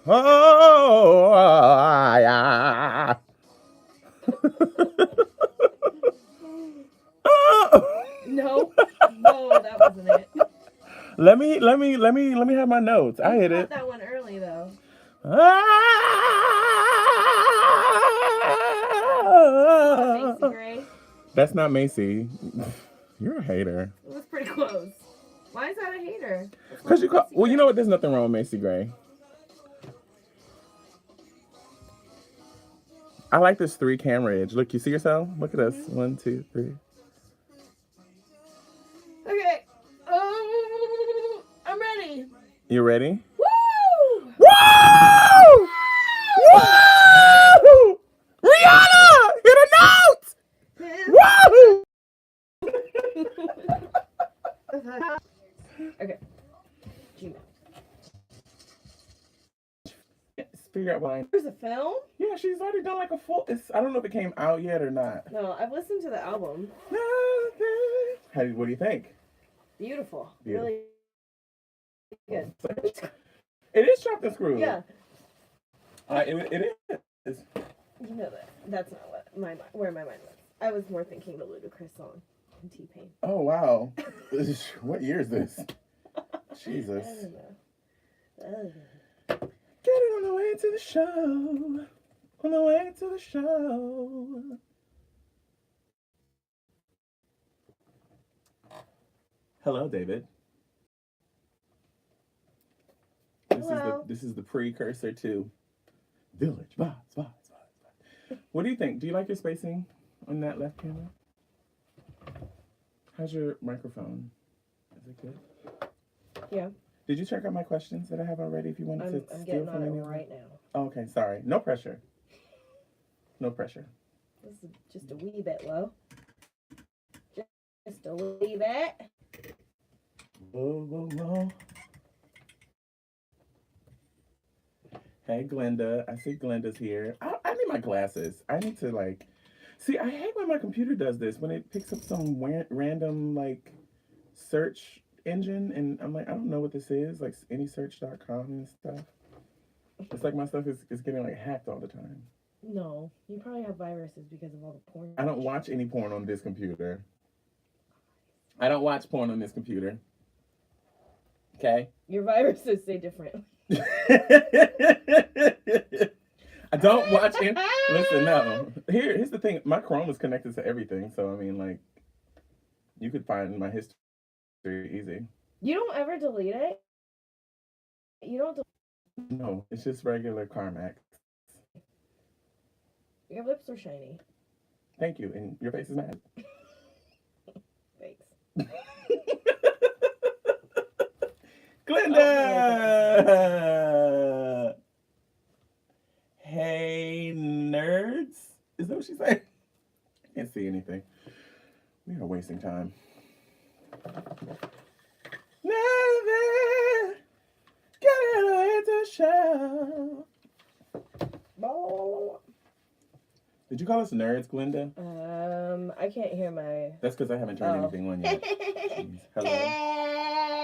Oh, yeah. No, no, that wasn't it. Let me have my notes. I You hit caught it. that one early though. Is that Macy Gray? That's not Macy. You're a hater. It was pretty close. Why is that a hater? What's wrong Cause you with call, Macy well, you Gray? know what? There's nothing wrong with Macy Gray. I like this 3 camera edge. Look, you see yourself? Look at us. 1, 2, 3. Okay. I'm ready. You ready? Woo! Woo! Woo! Rihanna, hit a note. Woo! Okay. Gmail. Figure out why. There's a film? Yeah, she's already done like a full. I don't know if it came out yet or not. No, I've listened to the album. What do you think? Beautiful. Beautiful. Really good. It is chopped and screwed. Yeah. It is. You know that. That's not what where my mind was. I was more thinking the Ludacris song and T-Pain. Oh wow. What year is this? Jesus. I don't know. Get it on the way to the show. On the way to the show. Hello, David. Hello. This is the precursor to Village Vibes. What do you think? Do you like your spacing on that left camera? How's your microphone? Is it good? Yeah. Did you check out my questions that I have already? If you wanted to I'm steal getting from on it anyone? right now. Oh, okay, sorry. No pressure. No pressure. This is just a wee bit low. Just a wee bit. Whoa. Hey, Glenda. I see Glenda's here. I need my glasses. I need to, like... See, I hate when my computer does this. When it picks up some random, like, search engine. And I'm like, I don't know what this is. Like, anysearch.com and stuff. It's like my stuff is getting, like, hacked all the time. No, you probably have viruses because of all the porn. I don't watch any porn on this computer. I don't watch porn on this computer. Okay? Your viruses say differently. I don't watch it. Listen, no. Here's the thing. My Chrome is connected to everything, so I mean, like, you could find my history easy. You don't ever delete it? You don't No, it's just regular Carmax. Your lips are shiny. Thank you, and your face is mad. Thanks. Glenda! Hey, nerds? Is that what she's saying? I can't see anything. We are wasting time. Never get away to show. Did you call us nerds, Glenda? I can't hear my... That's because I haven't turned anything on yet. Jeez.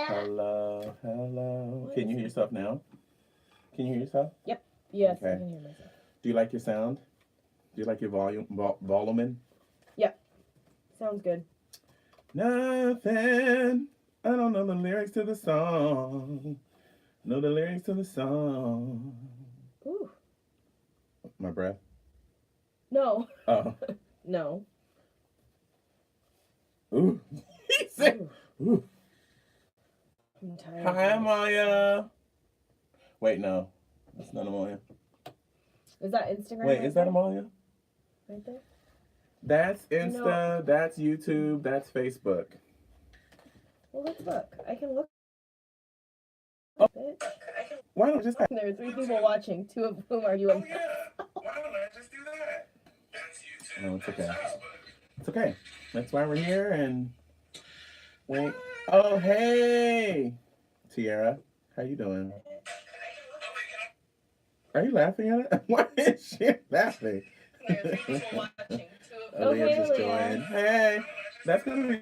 Hello. Can you hear yourself now? Can you hear yourself? Yep. Yes, okay. I can hear myself. Do you like your sound? Do you like your volume? Yep. Sounds good. Nothing. I don't know the lyrics to the song. Know the lyrics to the song. Ooh. My breath? No. Oh. No. Ooh. He said, ooh. I'm tired. Hi, Amaya. Wait, no. That's not Amaya. Is that Instagram? Wait, is that Amaya? Right there? That's Insta, that's YouTube, that's Facebook. Well, let's look. I can look. Oh. Why don't I just... There are 3 people watching, 2 of whom are you and yeah. Why don't I just do that? That's YouTube. No, it's okay. It's okay. That's why we're here and... Wait. Oh, hey! Tiara, how you doing? Are you laughing at it? Why is she laughing? Aaliyah just joined. Hey, that's gonna be,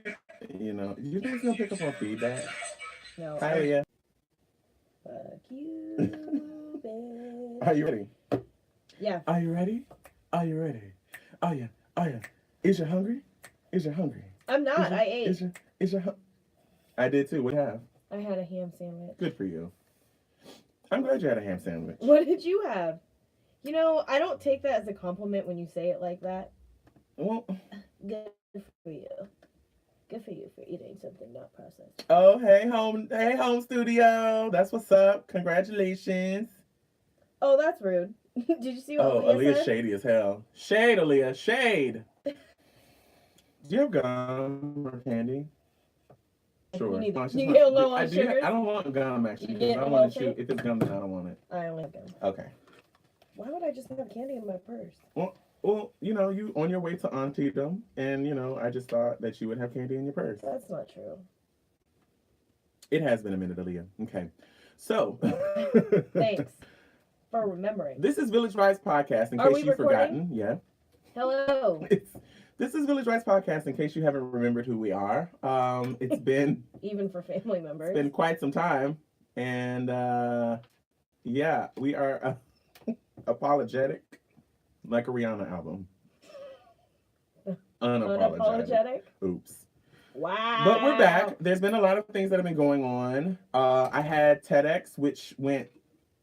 you know, you think it's gonna pick up on feedback? No. Hi, Aaliyah. Fuck you, bitch. Are you ready? Yeah. Are you ready? Are you ready? Oh yeah. Oh yeah. Is you hungry? Is you hungry? I'm not. I ate. Is you I did too. What do you have? I had a ham sandwich. Good for you. I'm glad you had a ham sandwich. What did you have? You know, I don't take that as a compliment when you say it like that. Well, Good for you. Good for you for eating something not processed. oh hey home studio. That's what's up. Congratulations. Oh, that's rude. Did you see what Oh, Aaliyah Aaliyah's said? shady as hell. Shade, Aaliyah, shade. Do you have gum or candy? Sure. You need. No, it's You just get not, low on sugars. I don't want gum actually You because I getting don't want to healthy? chew. If it's gum, then I don't want it. I only have gum. Okay. Why would I just have candy in my purse? Well, you on your way to Antietam, and I just thought that you would have candy in your purse. That's not true. It has been a minute, Aaliyah. Okay. So. Thanks for remembering. This is Village Rise Podcast, in Are case we you've recording? forgotten. Yeah. Hello. This is Village Rise Podcast, in case you haven't remembered who we are. It's been Even for family members. It's been quite some time, and yeah, we are apologetic, like a Rihanna album. Unapologetic. Oops. Wow. But we're back. There's been a lot of things that have been going on. I had TEDx, which went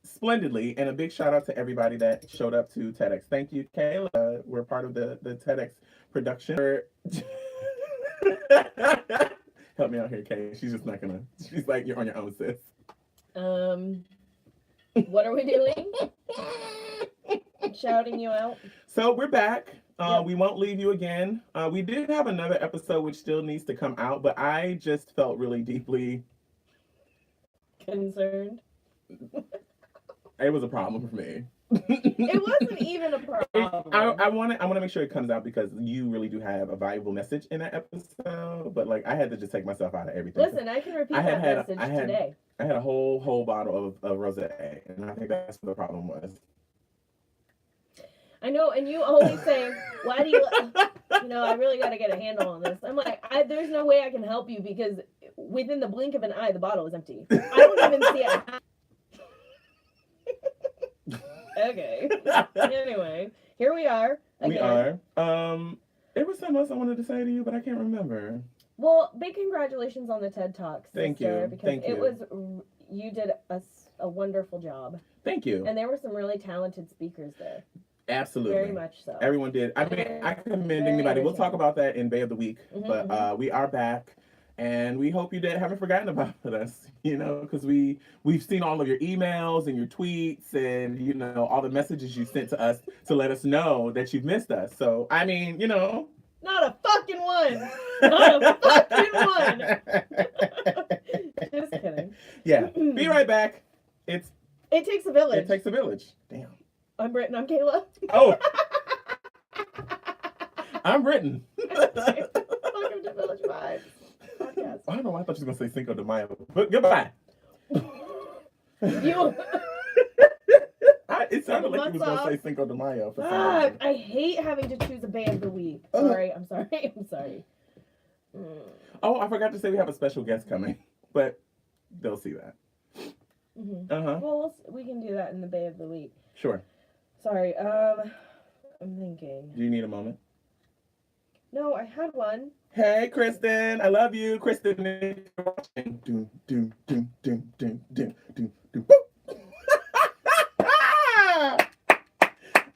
splendidly, and a big shout out to everybody that showed up to TEDx. Thank you, Kayla. We're part of the TEDx production. Help me out here, Kay. She's just not gonna. She's like, you're on your own, sis. What are we doing? Shouting you out. So we're back. Yep. We won't leave you again. We did have another episode which still needs to come out, but I just felt really deeply concerned. It was a problem for me. It wasn't even a problem. I want to make sure it comes out because you really do have a valuable message in that episode. But like, I had to just take myself out of everything. Listen, I can repeat that message today. I had a whole bottle of rosé, and I think that's what the problem was. I know, and you always say, "Why do you?" I really got to get a handle on this. I'm like, there's no way I can help you because within the blink of an eye, the bottle is empty. I don't even see it. Okay. Anyway, here we are. Again. We are. There was something else I wanted to say to you, but I can't remember. Well, big congratulations on the TED Talks. Thank you. Because you did a wonderful job. Thank you. And there were some really talented speakers there. Absolutely. Very much so. Everyone did. I mean, I commend anybody. We'll talk about that in Bay of the Week. But we are back. And we hope you haven't forgotten about us, because we've seen all of your emails and your tweets and, all the messages you sent to us to let us know that you've missed us. So, I mean, Not a fucking one. Not a fucking one. Just kidding. Yeah. Be right back. It takes a village. It takes a village. Damn. I'm Britton. I'm Kayla. Oh. I'm Britton. Welcome to Village Vibes. Podcast. I don't know why I thought you were going to say Cinco de Mayo. But goodbye. It sounded like you was going to say Cinco de Mayo. For some reason. I hate having to choose a Bay of the Week. Sorry. I'm sorry. Oh, I forgot to say we have a special guest coming. But they'll see that. Mm-hmm. Uh-huh. Well, we can do that in the Bay of the Week. Sure. Sorry. I'm thinking. Do you need a moment? No, I had one. Hey, Kristen. I love you. Kristen, if you're watching. Doom, doom, doom, doom, doom, doom, doom, doom.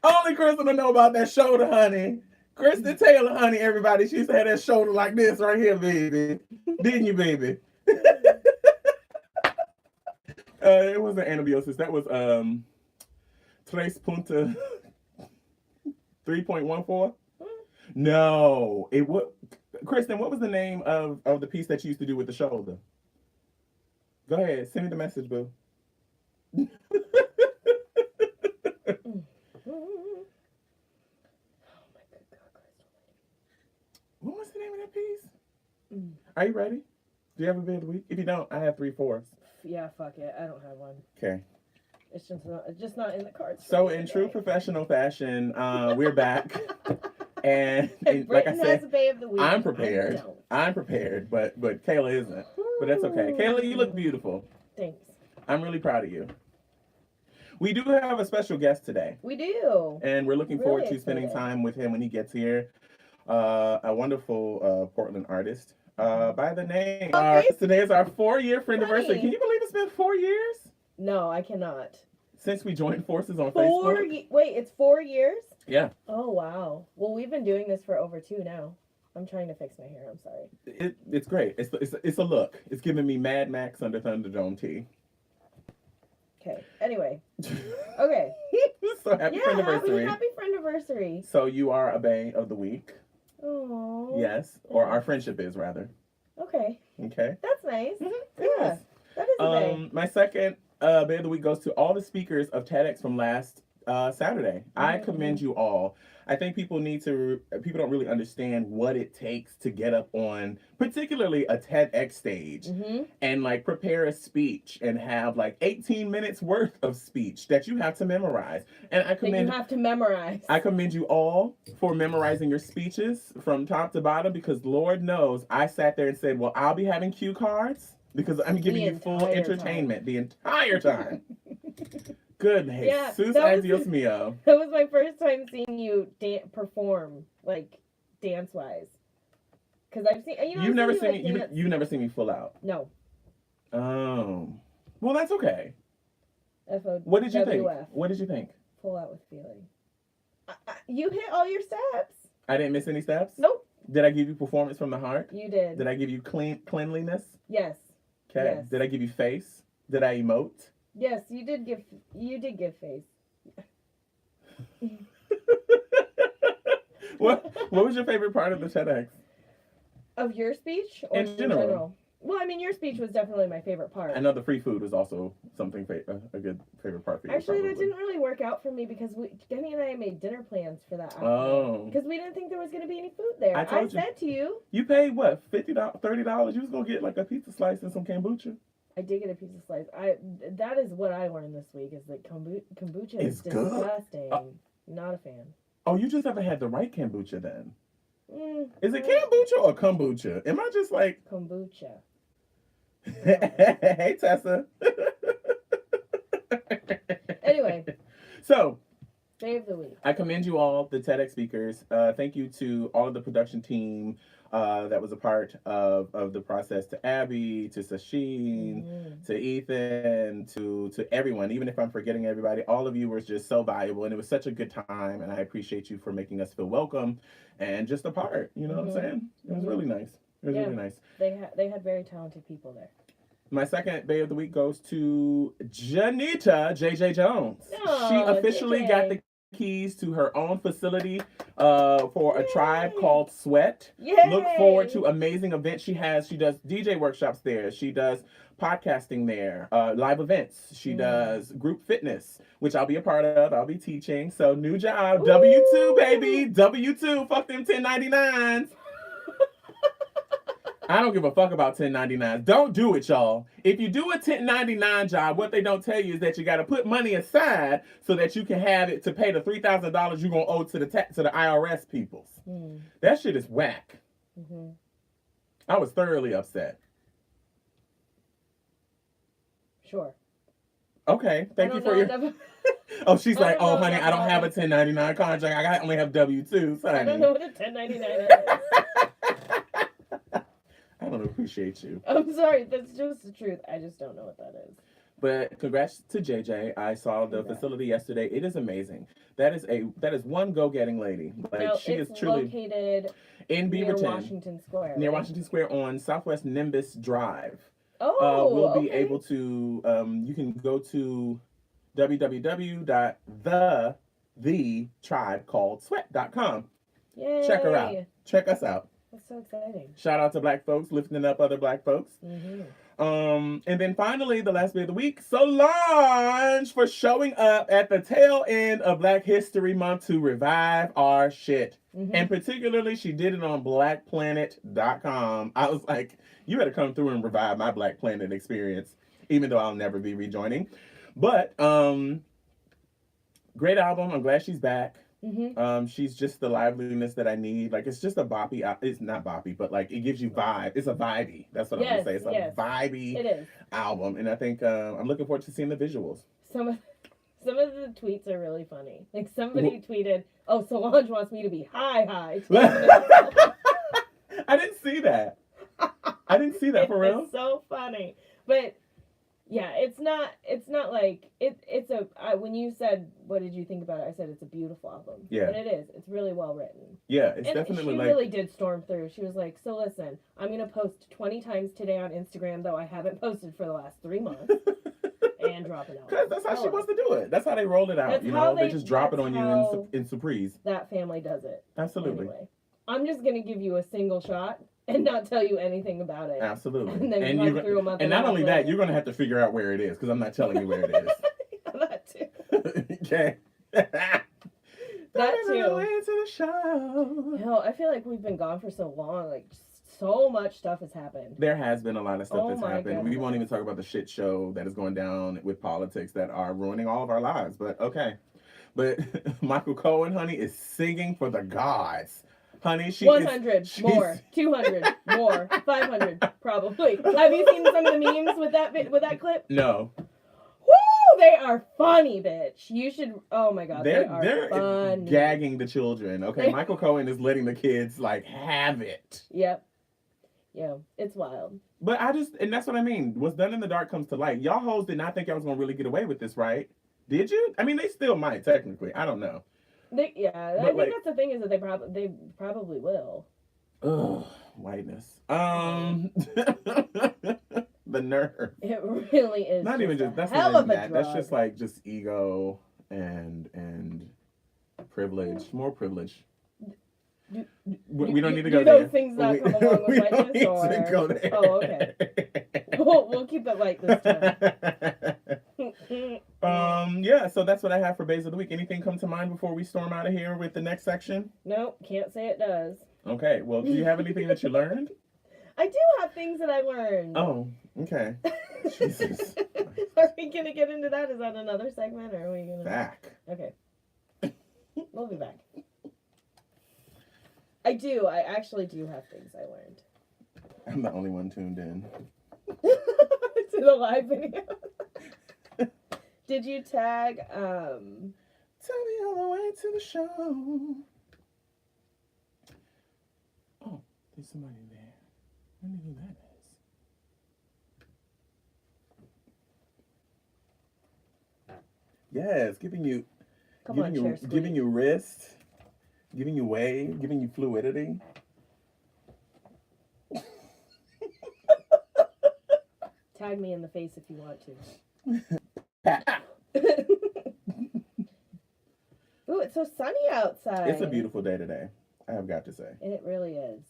Only Kristen will know about that shoulder, honey. Kristen Taylor, honey, everybody. She used to have that shoulder like this right here, baby. Didn't you, baby? It wasn't anabiosis. That was 3.14. No, it was. Kristen, what was the name of the piece that you used to do with the shoulder? Go ahead, send me the message, boo. Oh my good God, Crystal. What was the name of that piece? Are you ready? Do you have a bit of the week? If you don't, I have 3/4. Yeah, fuck it. I don't have one. Okay. It's just not in the cards. So in true professional fashion, we're back. And like I said, has a Bay of the Week. I'm prepared. But Kayla isn't. But that's okay. Kayla, you look beautiful. Thanks. I'm really proud of you. We do have a special guest today. We do. And we're looking forward Really to spending excited. time with him when he gets here. A wonderful Portland artist by the name. Today is our 4-year friend anniversary. Can you believe it's been 4 years? No, I cannot. Since we joined forces on Facebook. Wait, it's 4 years? Yeah. Oh, wow. Well, we've been doing this for over 2 now. I'm trying to fix my hair. I'm sorry. It's great. It's a look. It's giving me Mad Max under Thunderdome tea. Okay. Anyway. Okay. So happy friend anniversary. Happy friend anniversary. So you are a bae of the week. Oh. Yes. Or our friendship is, rather. Okay. Okay. That's nice. Mm-hmm. Yeah. Yes. That is a bae. My second bae of the week goes to all the speakers of TEDx from last Saturday. I commend you all. I think people don't really understand what it takes to get up on particularly a TEDx stage and like prepare a speech and have like 18 minutes worth of speech that you have to memorize. And I commend you all for memorizing your speeches from top to bottom, because Lord knows I sat there and said, well, I'll be having cue cards because I'm giving you full entertainment the entire time. Good. Yeah, Jesus adios mio. That was my first time seeing you perform, like, dance-wise. Because I've seen, You've never seen me full out. No. Oh. Well, that's okay. F-O-W-F. What did you think? What did you think? Full out with feeling. You hit all your steps. I didn't miss any steps? Nope. Did I give you performance from the heart? You did. Did I give you cleanliness? Yes. Okay. Yes. Did I give you face? Did I emote? Yes, you did give face. What was your favorite part of the TEDx? Of your speech? Or in general? Well, I mean, your speech was definitely my favorite part. I know the free food was also something a good favorite part for you. Actually, that didn't really work out for me because Denny and I made dinner plans for that. Because we didn't think there was going to be any food there. I said to you. You paid what, $50, $30? You was going to get like a pizza slice and some kombucha. I did get a pizza slice. That is what I learned this week, is that kombucha is disgusting. Not a fan. Oh, you just haven't had the right kombucha then. Is it kombucha or kombucha? Am I just like... Kombucha. Hey, Tessa. Anyway. So... Day of the week. I commend you all, the TEDx speakers. Thank you to all of the production team that was a part of the process, to Abby, to Sasheen, to Ethan, to everyone. Even if I'm forgetting everybody, all of you were just so valuable, and it was such a good time, and I appreciate you for making us feel welcome and just a part. You know what I'm saying? It was really nice. It was really nice. They had very talented people there. My second bae of the week goes to Janita JJ Jones. Oh, she officially got the keys to her own facility for a tribe called Sweat. Yay. Look forward to amazing events she has. She does DJ workshops there. She does podcasting there, live events. She does group fitness, which I'll be a part of. I'll be teaching. So new job, W-2, baby. W-2, fuck them 1099s. I don't give a fuck about 1099s. Don't do it, y'all. If you do a 1099 job, what they don't tell you is that you got to put money aside so that you can have it to pay the $3,000 you're going to owe to the IRS peoples. That shit is whack. I was thoroughly upset. Sure. Okay. Thank you for your... Oh, she's like, oh, honey, I don't have a 1099 contract. I only have W-2s, honey. I don't know what a 1099 is. I don't appreciate you. I'm sorry, that's just the truth. I just don't know what that is. But congrats to JJ. I saw the facility yesterday. It is amazing. That is one go-getting lady. Like, she is truly located in Beaverton, near Washington Square. Near Washington Square on Southwest Nimbus Drive. Oh, we'll be able to. You can go to www.thetribecalladsweat.com. Yay! Check her out. Check us out. That's so exciting. Shout out to Black folks, lifting up other Black folks. And then finally, the last bit of the week, Solange for showing up at the tail end of Black History Month to revive our shit. And particularly, she did it on blackplanet.com. I was like, you better come through and revive my Black Planet experience, even though I'll never be rejoining. But great album. I'm glad she's back. She's just the liveliness that I need. Like, it's just a boppy. It's not boppy, but like, it gives you vibe. It's a vibey. That's what I'm gonna say. It's a vibey album, and I think I'm looking forward to seeing the visuals. Some Some of the tweets are really funny. Like somebody tweeted, "Oh, Solange wants me to be high." I didn't see that. I didn't see that for real. It's so funny, but yeah, it's not like it's a when you said what did you think about it, I said it's a beautiful album. Yeah. And it is. It's really well written. Yeah, it's and definitely she like really did storm through. She was like, "So listen, I'm gonna post 20 times today on Instagram, though I haven't posted for the last 3 months." And drop it out. Because that's how she wants to do it. That's how they roll it out. That's you how know, they just drop it on you in surprise. That family does it. Absolutely. Anyway, I'm just gonna give you a single shot and not tell you anything about it. Absolutely. And then run through a month. And not only that, you're gonna have to figure out where it is because I'm not telling you where it is. That too. Okay. That too. Way to the show. Hell, I feel like we've been gone for so long. Like so much stuff has happened. There has been a lot of stuff that's happened. Goodness. We won't even talk about the shit show that is going down with politics that are ruining all of our lives. But okay. But Michael Cohen, honey, is singing for the gods. Honey, she 100 more, 200 more, 500 probably. Have you seen some of the memes with that clip? No. Woo! They are funny, bitch. You should. Oh my god, they're funny. Gagging the children. Okay, Michael Cohen is letting the kids like have it. Yep. Yeah, it's wild. But and that's what I mean. What's done in the dark comes to light. Y'all hoes did not think y'all was gonna really get away with this, right? Did you? I mean, they still might technically. I don't know. I think that's the thing is that they probably will. Ugh, whiteness. The nerve. It really is. Not even just that's hell not of even a that. drug. That's just like ego and privilege, more privilege. We don't need to go there. Do those things not come along with whiteness, or? To go there. Oh, okay. We'll keep it light this time. Yeah, so that's what I have for Bays of the Week. Anything come to mind before we storm out of here with the next section? Nope, can't say it does. Okay, well, do you have anything that you learned? I do have things that I learned. Oh, okay. Jesus. Are we going to get into that? Is that another segment, or are we going to... Back. Okay. We'll be back. I actually do have things I learned. I'm the only one tuned in. To the live video. Did you tag, Tell me all the way to the show. Oh, there's somebody there. I don't know who that is. Yes, giving you wrist, giving you wave, giving you fluidity. Tag me in the face if you want to. Ooh, it's so sunny outside. It's a beautiful day today, I have got to say. And it really is.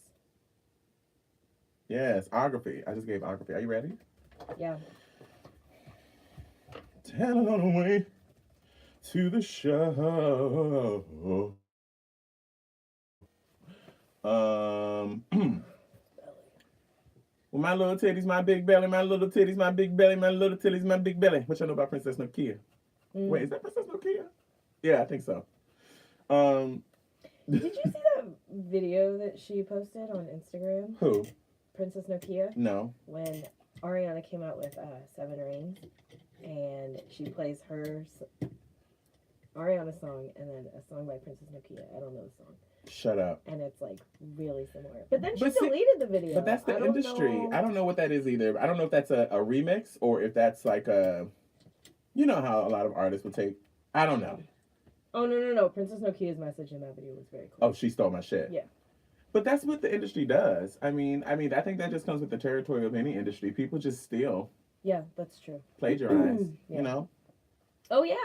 Yes, ography. I just gave ography. Are you ready? Yeah. Tell it on the way to the show. Well, my little titties, my big belly, my little titties, my big belly, my little titties, my big belly. What y'all know about Princess Nokia? Wait, is that Princess Nokia? Yeah, I think so. Did you see that video that she posted on Instagram? Who? Princess Nokia? No. When Ariana came out with 7 Rings, and she plays her Ariana song and then a song by Princess Nokia. I don't know the song. Shut up. And it's like really similar. But then she deleted the video. But that's the industry. I don't know what that is either. I don't know if that's a remix or if that's like a, you know how a lot of artists would take. I don't know. Oh, no. Princess Nokia's message in that video was very cool. Oh, she stole my shit. Yeah. But that's what the industry does. I mean, I think that just comes with the territory of any industry. People just steal. Yeah, that's true. Plagiarize, yeah. You know? Oh, yeah.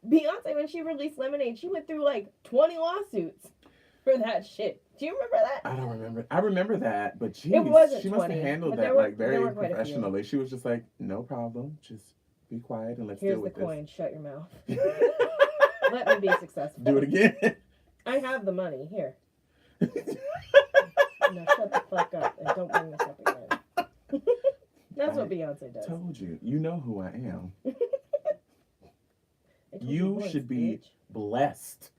Beyonce, when she released Lemonade, she went through like 20 lawsuits for that shit. Do you remember that? I don't remember. I remember that, but geez, it wasn't she must 20, have handled that like very professionally. She was just like, no problem. Just be quiet and let's deal with this. Here's the coin. Shut your mouth. Let me be successful. Do it again. I have the money. Here. Now shut the fuck up and don't bring this up again. That's what Beyonce does. Told you. You know who I am. You should be blessed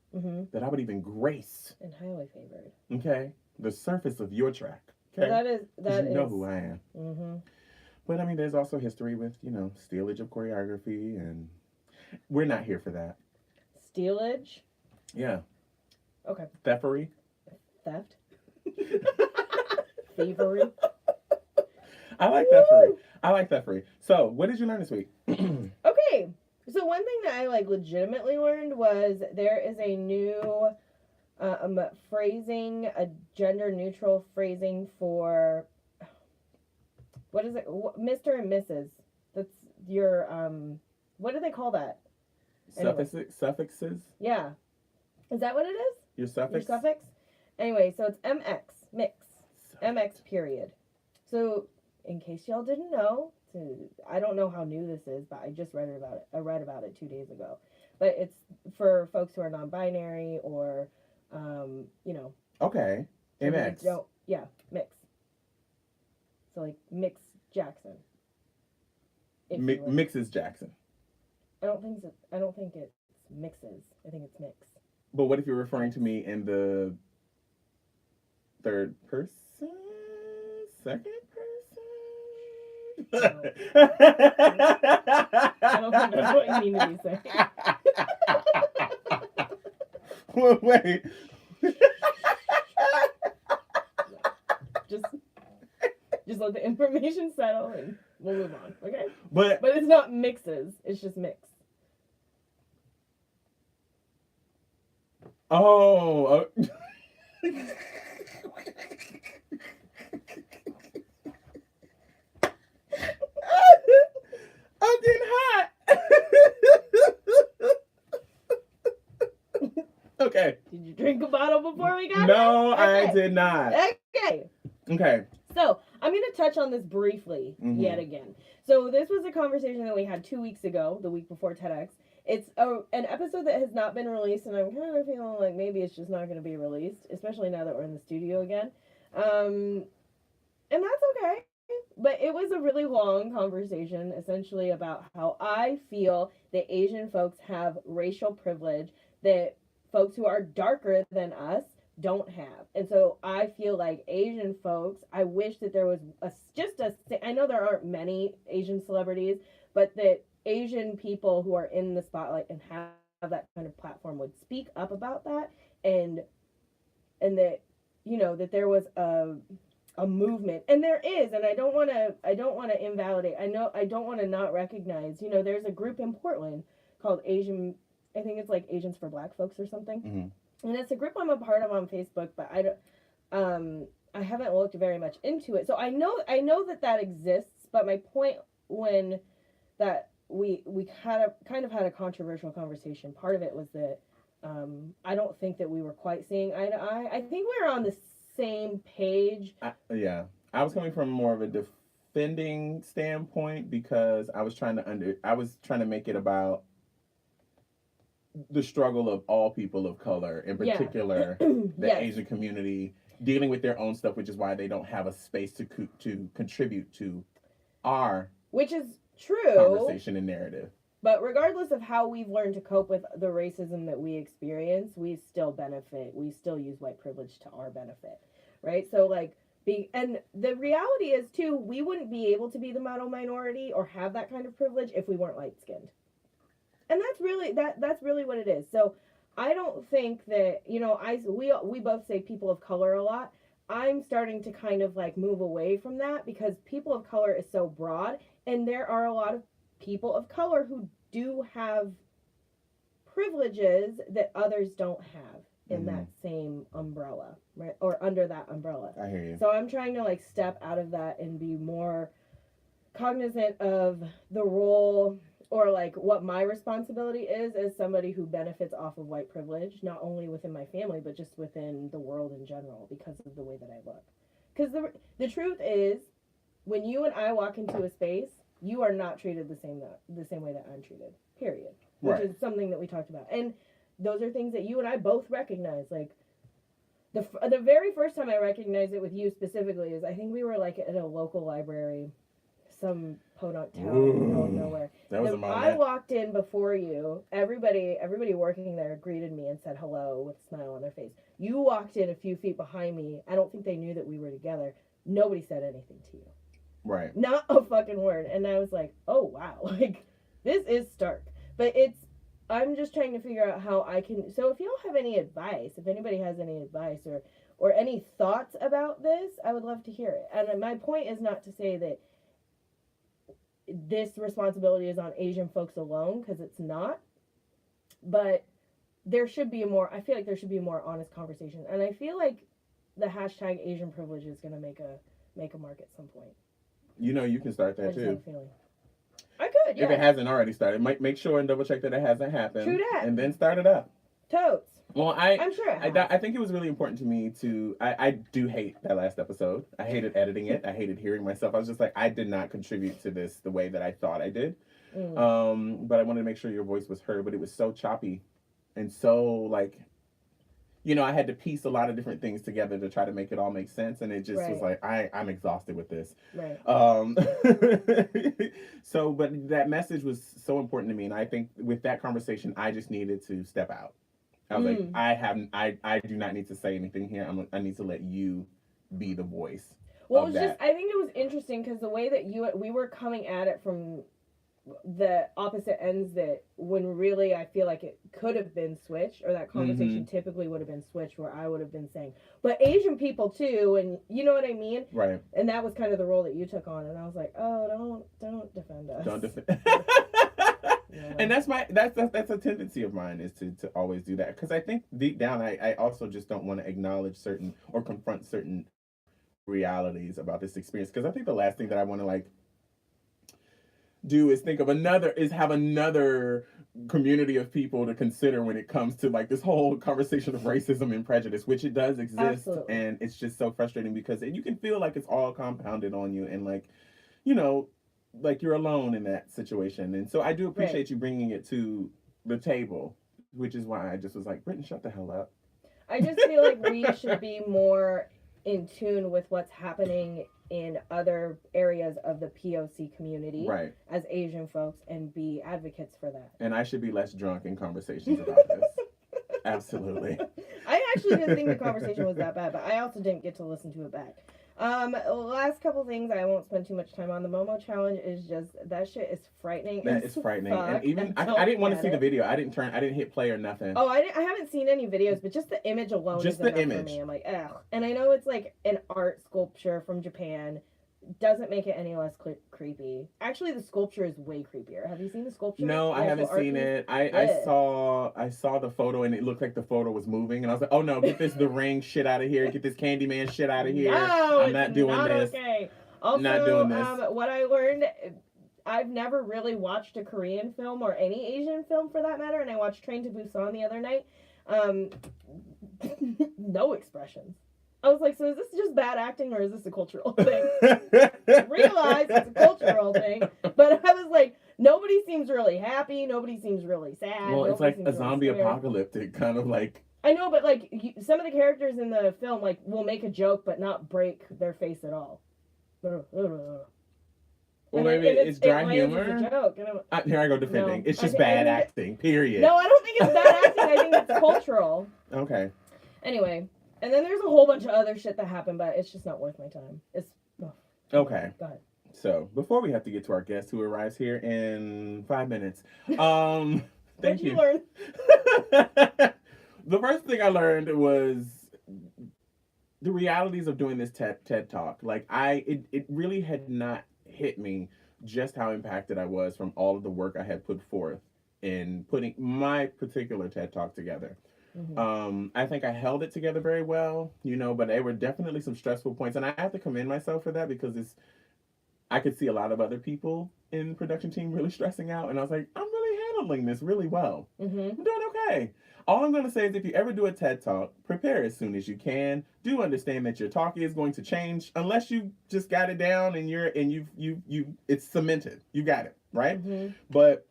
that I would even grace and highly favored. Okay, the surface of your track. Okay, that you know who I am. Mm-hmm. But I mean, there's also history with stealage of choreography, and We're not here for that. Stealage. Yeah. Okay. Theftery. Theft. Thievery. I like theftery. I like theftery. So, what did you learn this week? Okay. So one thing that I like legitimately learned was there is a new phrasing, a gender neutral phrasing for what is it? Mr. and Mrs. That's your what do they call that? Anyway. Suffixes? Yeah. Is that what it is? Your suffix? Your suffix? Anyway, so it's MX, mix. MX period. So, in case y'all didn't know, I don't know how new this is, but I just read about it. I read about it 2 days ago. But it's for folks who are non-binary or, you know. Okay. MX. Yeah, mix. So like Mix Jackson. Mixes Jackson. I don't think it's mixes. I think it's mix. But what if you're referring to me in the third person? Second person? No. I don't think that's what you mean to be saying. Well, wait. Just let the information settle and we'll move on, okay? But it's not mixes, it's just mix. Oh. I'm getting hot. Okay. Did you drink a bottle before we got No, here? Okay. I did not. Okay. Okay. So, I'm going to touch on this briefly yet again. So, this was a conversation that we had 2 weeks ago, the week before TEDx. It's an episode that has not been released, and I'm kind of feeling like maybe it's just not going to be released, especially now that we're in the studio again. And that's okay. But it was a really long conversation, essentially about how I feel that Asian folks have racial privilege that folks who are darker than us don't have. And so I feel like Asian folks, I wish that there was I know there aren't many Asian celebrities, but that Asian people who are in the spotlight and have that kind of platform would speak up about that, and that, you know, that there was a movement, and there is, and I don't want to invalidate. I don't want to not recognize, you know, there's a group in Portland called Asian, I think it's like Asians for Black Folks or something. Mm-hmm. And it's a group I'm a part of on Facebook, but I haven't looked very much into it. So I know that exists, but my point when that we kind of had a controversial conversation. Part of it was that I don't think that we were quite seeing eye to eye. I think we were on the same page. Yeah. I was coming from more of a defending standpoint because I was trying to make it about the struggle of all people of color, in particular the yes. Asian community, dealing with their own stuff, which is why they don't have a space to contribute to our which is true conversation and narrative. But regardless of how we've learned to cope with the racism that we experience, we still benefit. We still use white privilege to our benefit, right? So and the reality is too, we wouldn't be able to be the model minority or have that kind of privilege if we weren't light skinned. And that's really what it is. So I don't think that, you know, we both say people of color a lot. I'm starting to kind of move away from that because people of color is so broad, and there are a lot of people of color who do have privileges that others don't have in that same umbrella, right? Or under that umbrella. I hear you. So I'm trying to step out of that and be more cognizant of the role or what my responsibility is as somebody who benefits off of white privilege, not only within my family, but just within the world in general because of the way that I look. Because the truth is, when you and I walk into a space, you are not treated the same way that I'm treated, period. Which is something that we talked about. And those are things that you and I both recognize. The very first time I recognized it with you specifically is I think we were at a local library, some podunk town in the middle of nowhere. That was a moment. I walked in before you. Everybody working there greeted me and said hello with a smile on their face. You walked in a few feet behind me. I don't think they knew that we were together. Nobody said anything to you. Right. Not a fucking word. And I was like, oh wow, this is stark. But I'm just trying to figure out how I can. So if y'all have any advice, if anybody has any advice or any thoughts about this, I would love to hear it. And my point is not to say that this responsibility is on Asian folks alone, because it's not. But there should be I feel like there should be a more honest conversation. And I feel like the hashtag Asian privilege is going to make a mark at some point. You know, you can start that too. Have a feeling. I could, yeah. If it hasn't already started, make sure and double check that it hasn't happened. True that. And then start it up. Totes. Well, I'm sure I think it was really important to me I do hate that last episode. I hated editing it. I hated hearing myself. I was just like, I did not contribute to this the way that I thought I did. But I wanted to make sure your voice was heard, but it was so choppy and so like, you know, I had to piece a lot of different things together to try to make it all make sense, and it just was like, I'm exhausted with this. Right. So, but that message was so important to me, and I think with that conversation, I just needed to step out. I was like, I do not need to say anything here. I need to let you be the voice. Well, it was just, I think it was interesting because the way that we were coming at it from the opposite ends, that when really I feel like it could have been switched, or that conversation typically would have been switched, where I would have been saying, but Asian people too, and you know what I mean? Right. And that was kind of the role that you took on, and I was like, oh, don't defend us. Don't defend. Yeah. And that's a tendency of mine, is to always do that, because I think deep down I also just don't want to acknowledge certain or confront certain realities about this experience, because I think the last thing that I want to like do is have another community of people to consider when it comes to like this whole conversation of racism and prejudice, which it does exist. Absolutely. And it's just so frustrating because you can feel like it's all compounded on you, and like, you know, like you're alone in that situation. And so I do appreciate you bringing it to the table, which is why I just was like, Britton, shut the hell up. I just feel like we should be more in tune with what's happening in other areas of the POC community, as Asian folks, and be advocates for that. And I should be less drunk in conversations about this. Absolutely. I actually didn't think the conversation was that bad, but I also didn't get to listen to it back. Last couple things I won't spend too much time on. The Momo challenge is just, that shit is frightening. That is frightening. And even I didn't want to see the video. I didn't hit play or nothing. Oh, I haven't seen any videos, but just the image alone is enough for me. I'm like, ugh. And I know it's like an art sculpture from Japan. Doesn't make it any less creepy. Actually, the sculpture is way creepier. Have you seen the sculpture? No, I haven't seen it. I saw the photo, and it looked like the photo was moving, and I was like, oh no, get the ring shit out of here. Get this Candyman shit out of here. No, I'm not doing this. Okay. Also, not doing this. What I learned, I've never really watched a Korean film or any Asian film for that matter, and I watched Train to Busan the other night. No expressions. I was like, so is this just bad acting, or is this a cultural thing? Realize it's a cultural thing, but I was like, nobody seems really happy, nobody seems really sad. Well, it's like a zombie apocalyptic kind of like. I know, but like some of the characters in the film like will make a joke but not break their face at all. Well, maybe it's dry humor. A joke, and here I go defending. No, it's just bad acting. Period. No, I don't think it's bad acting. I think it's cultural. Okay. Anyway. And then there's a whole bunch of other shit that happened, but it's just not worth my time. Okay. Go ahead. So, before we have to get to our guest who arrives here in 5 minutes, thank you. What did you learn? The first thing I learned was the realities of doing this TED Talk. Like, it really had not hit me just how impacted I was from all of the work I had put forth in putting my particular TED Talk together. Mm-hmm. I think I held it together very well, but there were definitely some stressful points, and I have to commend myself for that, because I could see a lot of other people in the production team really stressing out, and I was like, I'm really handling this really well. Mm-hmm. I'm doing okay. All I'm going to say is if you ever do a TED Talk, prepare as soon as you can. Do understand that your talk is going to change unless you just got it down and it's cemented. You got it, right? Mm-hmm. But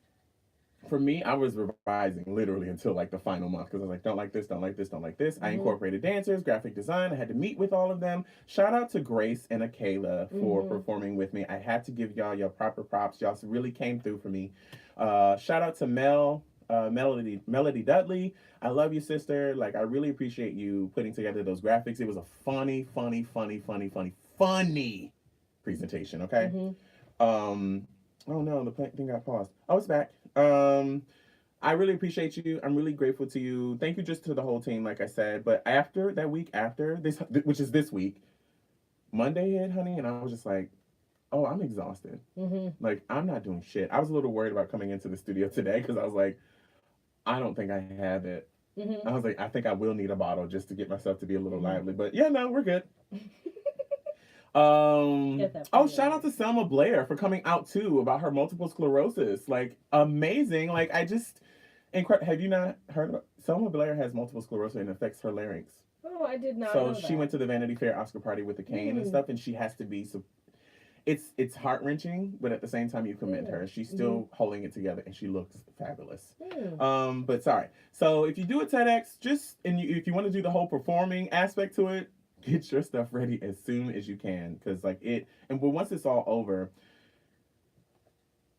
for me, I was revising literally until like the final month, because I was like, don't like this, don't like this, don't like this. Mm-hmm. I incorporated dancers, graphic design. I had to meet with all of them. Shout out to Grace and A.K.A. for performing with me. I had to give y'all your proper props. Y'all really came through for me. Shout out to Melody Dudley. I love you, sister. Like, I really appreciate you putting together those graphics. It was a funny presentation, okay? Mm-hmm. Oh no, the thing got paused. Oh, it's back. I really appreciate you. I'm really grateful to you. Thank you just to the whole team, like I said. But after that week, after this, which is this week, Monday hit, honey, and I was just like, oh, I'm exhausted. Mm-hmm. Like, I'm not doing shit. I was a little worried about coming into the studio today because I was like, I don't think I have it. I Mm-hmm. was like, I think I will need a bottle just to get myself to be a little Mm-hmm. lively. But yeah, no, we're good. Get that Oh, party shout out over. to Selma Blair for coming out too about her multiple sclerosis. Like, amazing. Like, I just, have you not heard about Selma Blair has multiple sclerosis and it affects her larynx. Oh, I did not So know she went that. to the Vanity Fair Oscar party with a cane and Mm. stuff, and she has to be so. It's heart wrenching, but at the same time you commend Mm. her. She's Mm-hmm. still holding it together, and she looks fabulous. Mm. But sorry. So if you do a TEDx, just if you want to do the whole performing aspect to it, get your stuff ready as soon as you can, because like it. And but once it's all over,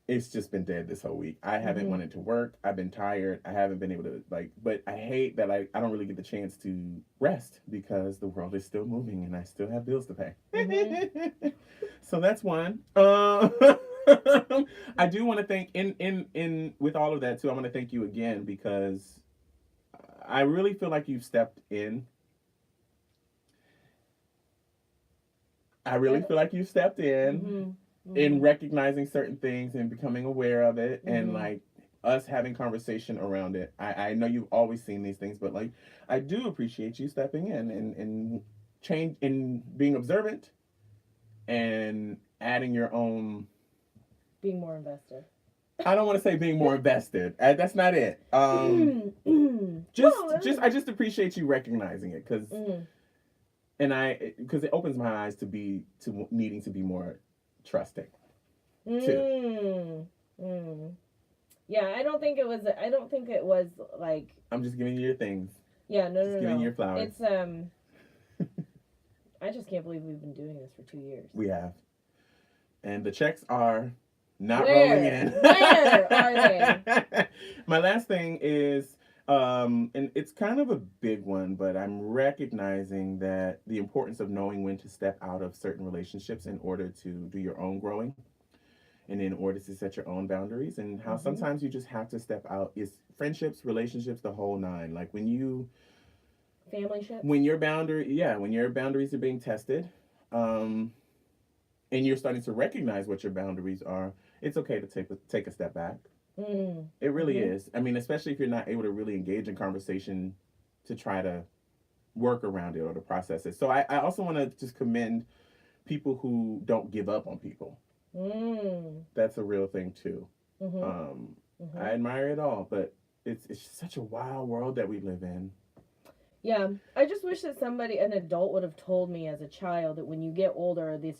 it's just been dead this whole week. I haven't Mm-hmm. wanted to work. I've been tired. I haven't been able to like, but I hate that I don't really get the chance to rest because the world is still moving and I still have bills to pay. Mm-hmm. So that's one. I do want to thank in with all of that too. I want to thank you again because I really feel like you've stepped in. I really feel like you stepped Mm-hmm. in Mm-hmm. recognizing certain things and becoming aware of it and Mm-hmm. like us having conversation around it. I know you've always seen these things, but like I do appreciate you stepping in and change in being observant and adding your own. Being more invested. I don't want to say being more invested. That's not it. Just I just appreciate you recognizing it because Mm-hmm. and I because it opens my eyes to needing to be more trusting too. Mm. Mm. Yeah, I don't think it was. I don't think it was like. I'm just giving you your things. Yeah, no, Just no, giving you no. your flowers. It's I just can't believe we've been doing this for 2 years. We have. And the checks are not rolling Where? in. Where are they? My last thing is, and it's kind of a big one, but I'm recognizing that the importance of knowing when to step out of certain relationships in order to do your own growing and in order to set your own boundaries, and how Mm-hmm. sometimes you just have to step out is friendships, relationships, the whole nine. Like Family ships. when your boundary yeah, when your boundaries are being tested, um and you're starting to recognize what your boundaries are, it's okay to take a step back. Mm. It really Mm-hmm. is. I mean, especially if you're not able to really engage in conversation to try to work around it or to process it. So I also want to just commend people who don't give up on people. Mm. That's a real thing too. Mm-hmm. Um, Mm-hmm. I admire it all, but it's such a wild world that we live in. Yeah, I just wish that somebody, an adult, would have told me as a child that when you get older, these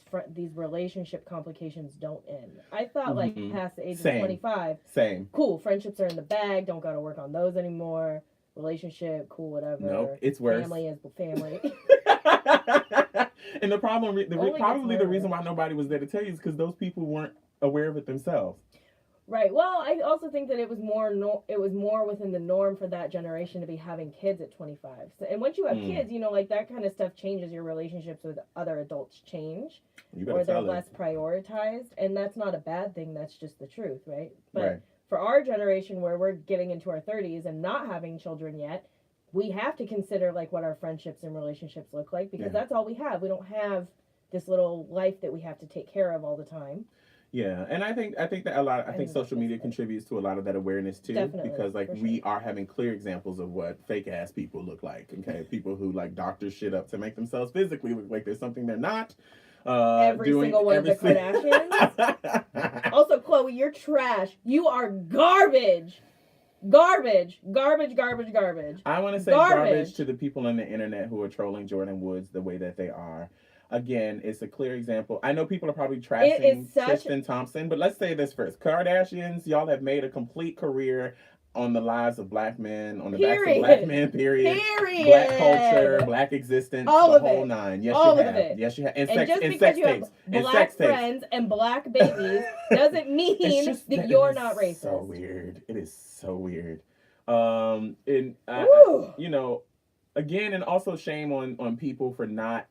relationship complications don't end. I thought like Mm-hmm. past the age of Same. 25, Same. cool, friendships are in the bag, don't got to work on those anymore. Relationship, cool, Nope, whatever. it's worse. Family is family. And the problem, Only gets probably the worse. reason why nobody was there to tell you is because those people weren't aware of it themselves. Right. Well, I also think that it was more it was more within the norm for that generation to be having kids at 25. So, and once you have kids, you know, like that kind of stuff changes. Your relationships with other adults change, You better or they're tell them. less prioritized, and that's not a bad thing. That's just the truth, right? But Right. for our generation, where we're getting into our 30s and not having children yet, we have to consider like what our friendships and relationships look like because Yeah. that's all we have. We don't have this little life that we have to take care of all the time. Yeah, and I think that I think And social media contributes to a lot of that awareness too, definitely, because like for sure. we are having clear examples of what fake ass people look like. Okay, people who like doctor shit up to make themselves physically look like there's something they're not. Every single one of the Kardashians. Also, Chloe, you're trash. You are garbage. Garbage. Garbage, garbage, garbage. I want to say garbage to the people on the internet who are trolling Jordan Woods the way that they are. Again, it's a clear example. I know people are probably trashing Tristan Thompson, but let's say this first. Kardashians, y'all have made a complete career on the lives of black men, on the backs of black men, period. Black culture, black existence, all the of whole it. nine. Yes, all you have. Of it. Yes, you have. And just because you have black friends and black babies doesn't mean that you're not racist. So weird. It is so weird. And you know, again, and also shame on people for not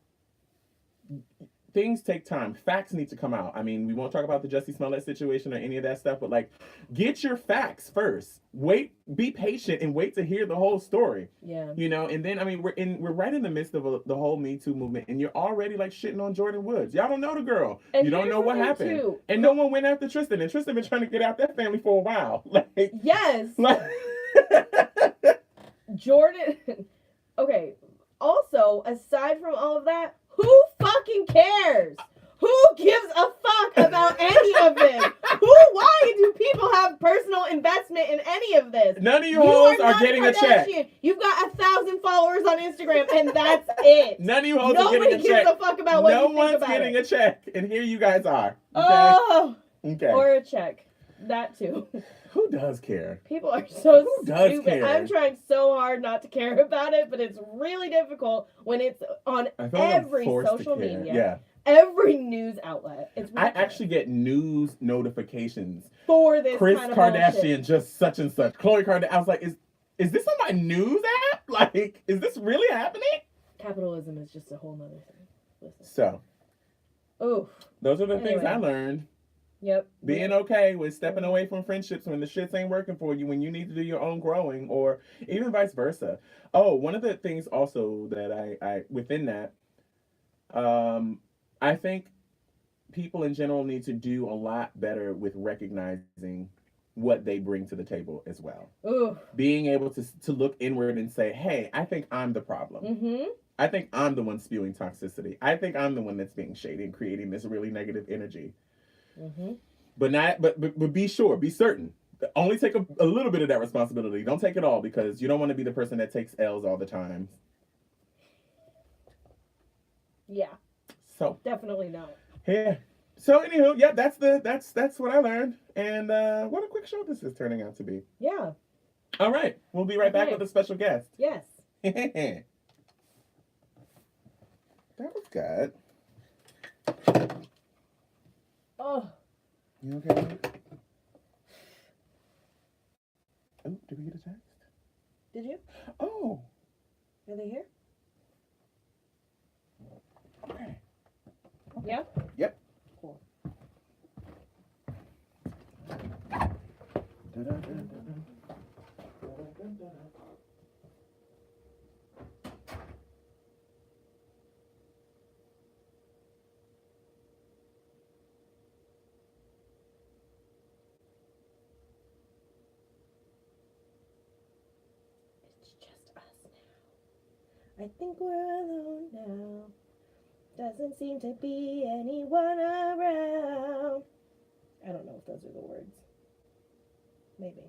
things take time. Facts need to come out. I mean, we won't talk about the Jussie Smollett situation or any of that stuff, but like, get your facts first. Wait, be patient and wait to hear the whole story. Yeah. You know, and then I mean, we're right in the midst of the whole Me Too movement, and you're already like shitting on Jordan Woods. Y'all don't know the girl. And you don't know what happened. Too. And no one went after Tristan, and Tristan been trying to get out that family for a while. Like, yes. Like, Jordan. Okay. Also, aside from all of that, who fucking cares? Who gives a fuck about any of this? Why do people have personal investment in any of this? None of you hoes are getting a check. You've got 1,000 followers on Instagram, and that's it. None of you hoes are getting a check. Nobody gives a fuck about what you think about it. No one's getting a check, and here you guys are. Okay? Oh, okay. Or a check. That too. Who does care? People are so Who does stupid. care? I'm trying so hard not to care about it, but it's really difficult when it's on every social media. Yeah. Every news outlet. It's I actually get news notifications for this Kris kind of Kardashian bullshit. Just such and such. Khloe Kardashian. I was like, is this on my news app? Like, is this really happening? Capitalism is just a whole nother thing. Listen. So, oof. Those are the things I learned. Yep. Being okay with stepping away from friendships when the shits ain't working for you, when you need to do your own growing, or even vice versa. Oh, one of the things also that I within that, I think people in general need to do a lot better with recognizing what they bring to the table as well. Ooh. Being able to look inward and say, hey, I think I'm the problem. Mm-hmm. I think I'm the one spewing toxicity. I think I'm the one that's being shady and creating this really negative energy. Mm-hmm. But be sure, be certain. Only take a little bit of that responsibility. Don't take it all, because you don't want to be the person that takes L's all the time. Yeah. So definitely not. Yeah. So anywho, yeah, that's what I learned, and what a quick show this is turning out to be. Yeah. All right, we'll be right back with a special guest. Yes. That was good. Oh. You okay? Oh, did we get a text? Did you? Oh. Are they here? Okay. Yeah? Yep. Cool. It's just us now. I think we're alone now. Doesn't seem to be anyone around. I don't know if those are the words. Maybe.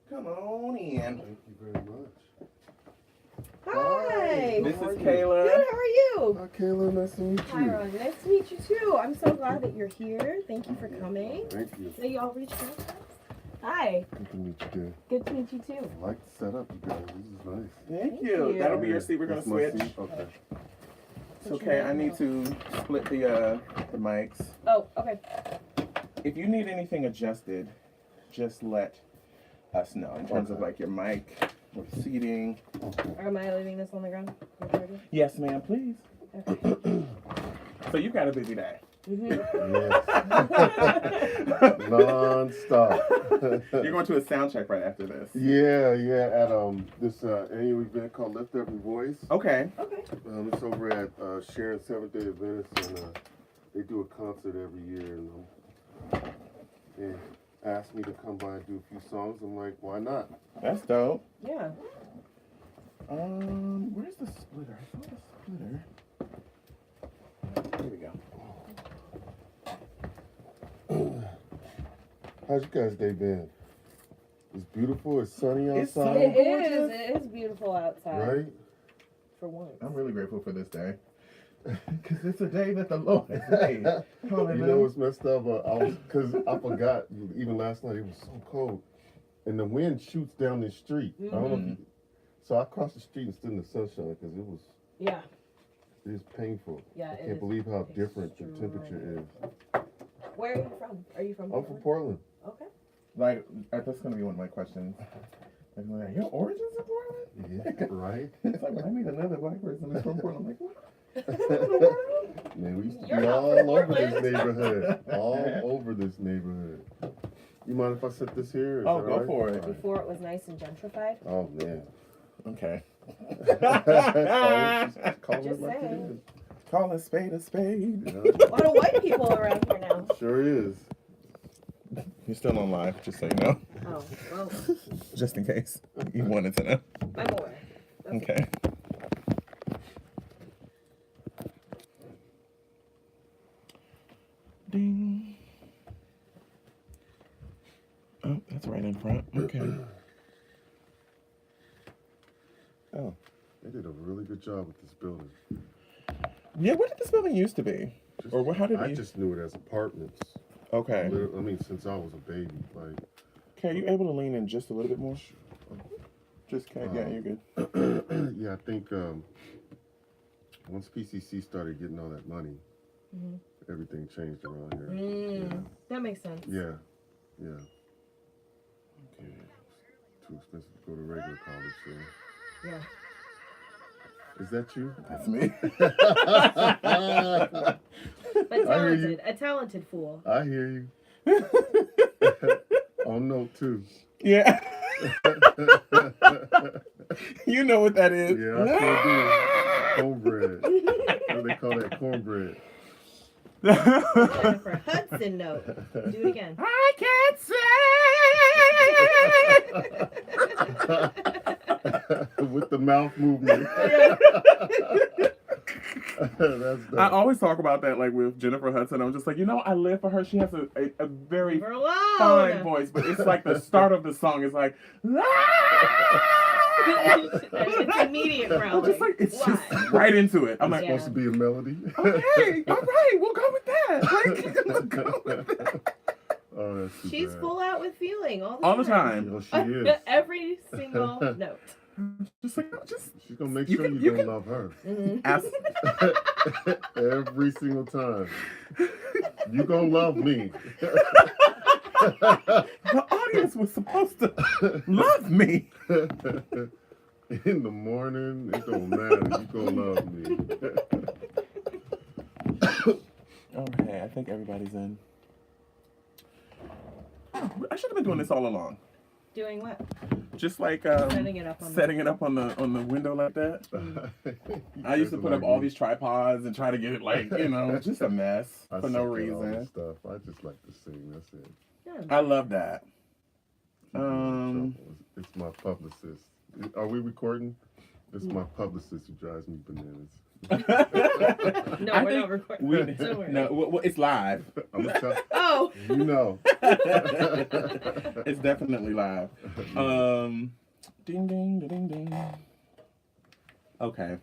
Come on in. Thank you very much. Hi. This is Kayla. Good, how are you? Hi, Kayla. Nice to meet you. Hi, Ronnie. Nice to meet you, too. I'm so glad that you're here. Thank you for coming. Thank you. So you all reached out to us? Hi. Good to meet you, dear. Good to meet you, too. I like the setup, you guys. This is nice. Thank you. That'll be your seat. We're gonna That's my switch. seat? Okay. It's okay. I need to split the mics. Oh, okay. If you need anything adjusted, just let us know in terms of like your mic or seating. Am I leaving this on the ground? Yes, ma'am, please. Okay. So you got a busy day. Mm-hmm. Yes. Non-stop. You're going to a sound check right after this. Yeah, at this annual event called Lift Every Voice. Okay. Okay. It's over at Sharon Seventh Day Adventist, and they do a concert every year, and they asked me to come by and do a few songs. I'm like, why not? That's dope. Yeah. Where's the splitter? I saw the splitter. Here we go. How's you guys' day been? It's beautiful. It's sunny It's outside. sunny. It is. It is beautiful outside. Right? For once. I'm really grateful for this day. Because it's a day that the Lord has made. You know what's messed up? Because I forgot, even last night, it was so cold. And the wind shoots down this street. I don't know if you, so I crossed the street and stood in the sunshine because it was it's painful. Yeah, I can't believe how different the temperature is. Where are you from? Are you from I'm from Portland. Okay. Like, that's going to be one of my questions. Like, your origins in Portland? Yeah, right? It's like, when I meet another black person that's from Portland, I'm like, what? Man, we used to You're be not all from over Portland. this neighborhood. All over this neyborhood. You mind if I set this here? Is Oh, that go right? for it. Before it was nice and gentrified. Oh, man. Okay. Call Just it like it saying. is. Call a spade a spade. Yeah, A lot of white people around here now. sure is. You're still on live, just so you know. Oh, well, Just in case you wanted to know. I'm aware. Okay. Ding. Oh, that's right in front. Okay. Oh. They did a really good job with this building. Yeah, what did this building used to be? Or how did I it? just knew it as apartments. Okay. I mean, since I was a baby. Like, Okay, are you able to lean in just a little bit more? Just can't. Yeah, you're good. yeah, I think once PCC started getting all that money, everything changed around here. That makes sense. Yeah, yeah. Okay. Too expensive to go to regular college, so. Yeah. Is that you? That's me. But I hear you. a talented fool. I hear you. On note two. Yeah. You know what that is. Yeah, I sure do. Cornbread. What do they call that? Cornbread. Jennifer Hudson note. Do it again. I can't say. With the mouth movement. That's I always talk about that, like with Jennifer Hudson. I'm just like, I live for her. She has a very Leave her alone. fine voice, but it's like the start of the song is like, It's immediate growling. just like it's Why? just right into it. I'm like, supposed to be a melody. okay, all right, we'll go with that. Like, we'll go with that. Oh, that's too She's bad. full out with feeling all All the the time. time. Oh, she is. Every single note. Just like, just She's gonna make You sure can- you you don't can- love her. ask. Every single time. You gonna love me. The audience was supposed to love me. In the morning, it don't matter. You gonna love me. Okay, I think everybody's in. I should have been doing this all along. Doing what? Just like Setting it up on on the window like that. I used to put up all these tripods and try to get it like, just a mess I for no suck at all this reason. stuff. I just like to sing. That's it. Yeah. I love that. It's my publicist. Are we recording? It's my publicist who drives me bananas. No, I we're think not recording. Don't worry. No, it's live. I'm gonna tell Oh. you know. It's definitely live. Ding ding ding ding. Okay.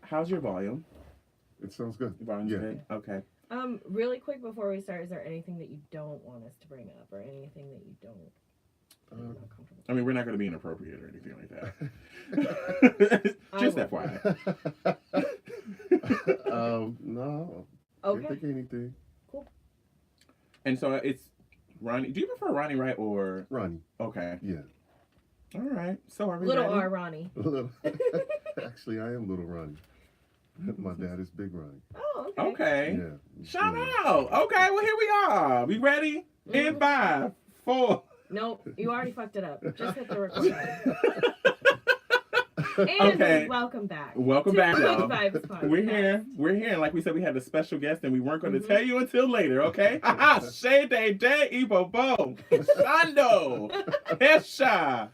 How's your volume? It sounds good. Your volume's Yeah. good? Okay. Really quick before we start, is there anything that you don't want us to bring up or anything that you don't that you're not comfortable? I mean, we're not going to be inappropriate or anything like that. Just I FYI. No. Okay. Can't think of anything. And so it's Ronnie. Do you prefer Ronnie, right? Or Ronnie. okay. Yeah. All right. So are we Little ready? R Ronnie. Actually, I am little Ronnie. My dad is Big Ronnie. Oh, okay. Okay. Yeah. Shout Yeah. out. Okay. Well, here we are. We ready? In 5, 4. Nope, you already fucked it up. Just hit the record button. And Okay. welcome back. Welcome to back, Good y'all. Vibes Podcast. We're here. We're here. And like we said, we had a special guest, and we weren't going to tell you until later. Okay. Shade Day Day Ibo Bo Shando Hesha.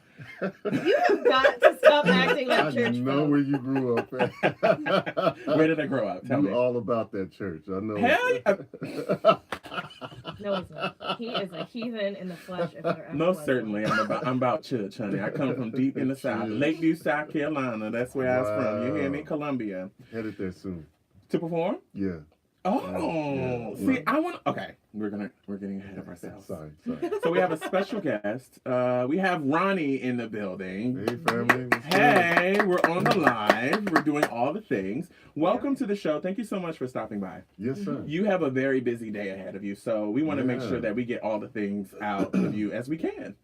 You have got to stop acting like I church know folk. where you grew up at. Where did I grow up? Tell You me. all about that church. I know. Hell yeah. No, he's not. He is a heathen in the flesh. If there ever Most was certainly, one. I'm about church, honey. I come from deep in the South, Cheers. Lakeview, South Carolina. That's where I was from. You hear me? Wow. Columbia. Headed there soon. To perform? Yeah. Oh, Yeah. see, I want. Okay, we're getting ahead of ourselves. Sorry. So we have a special guest. We have Ronnie in the building. Hey, family. What's Hey, we're on the live. We're doing all the things. Welcome to the show. Thank you so much for stopping by. Yes, sir. You have a very busy day ahead of you, so we want to make sure that we get all the things out of you as we can.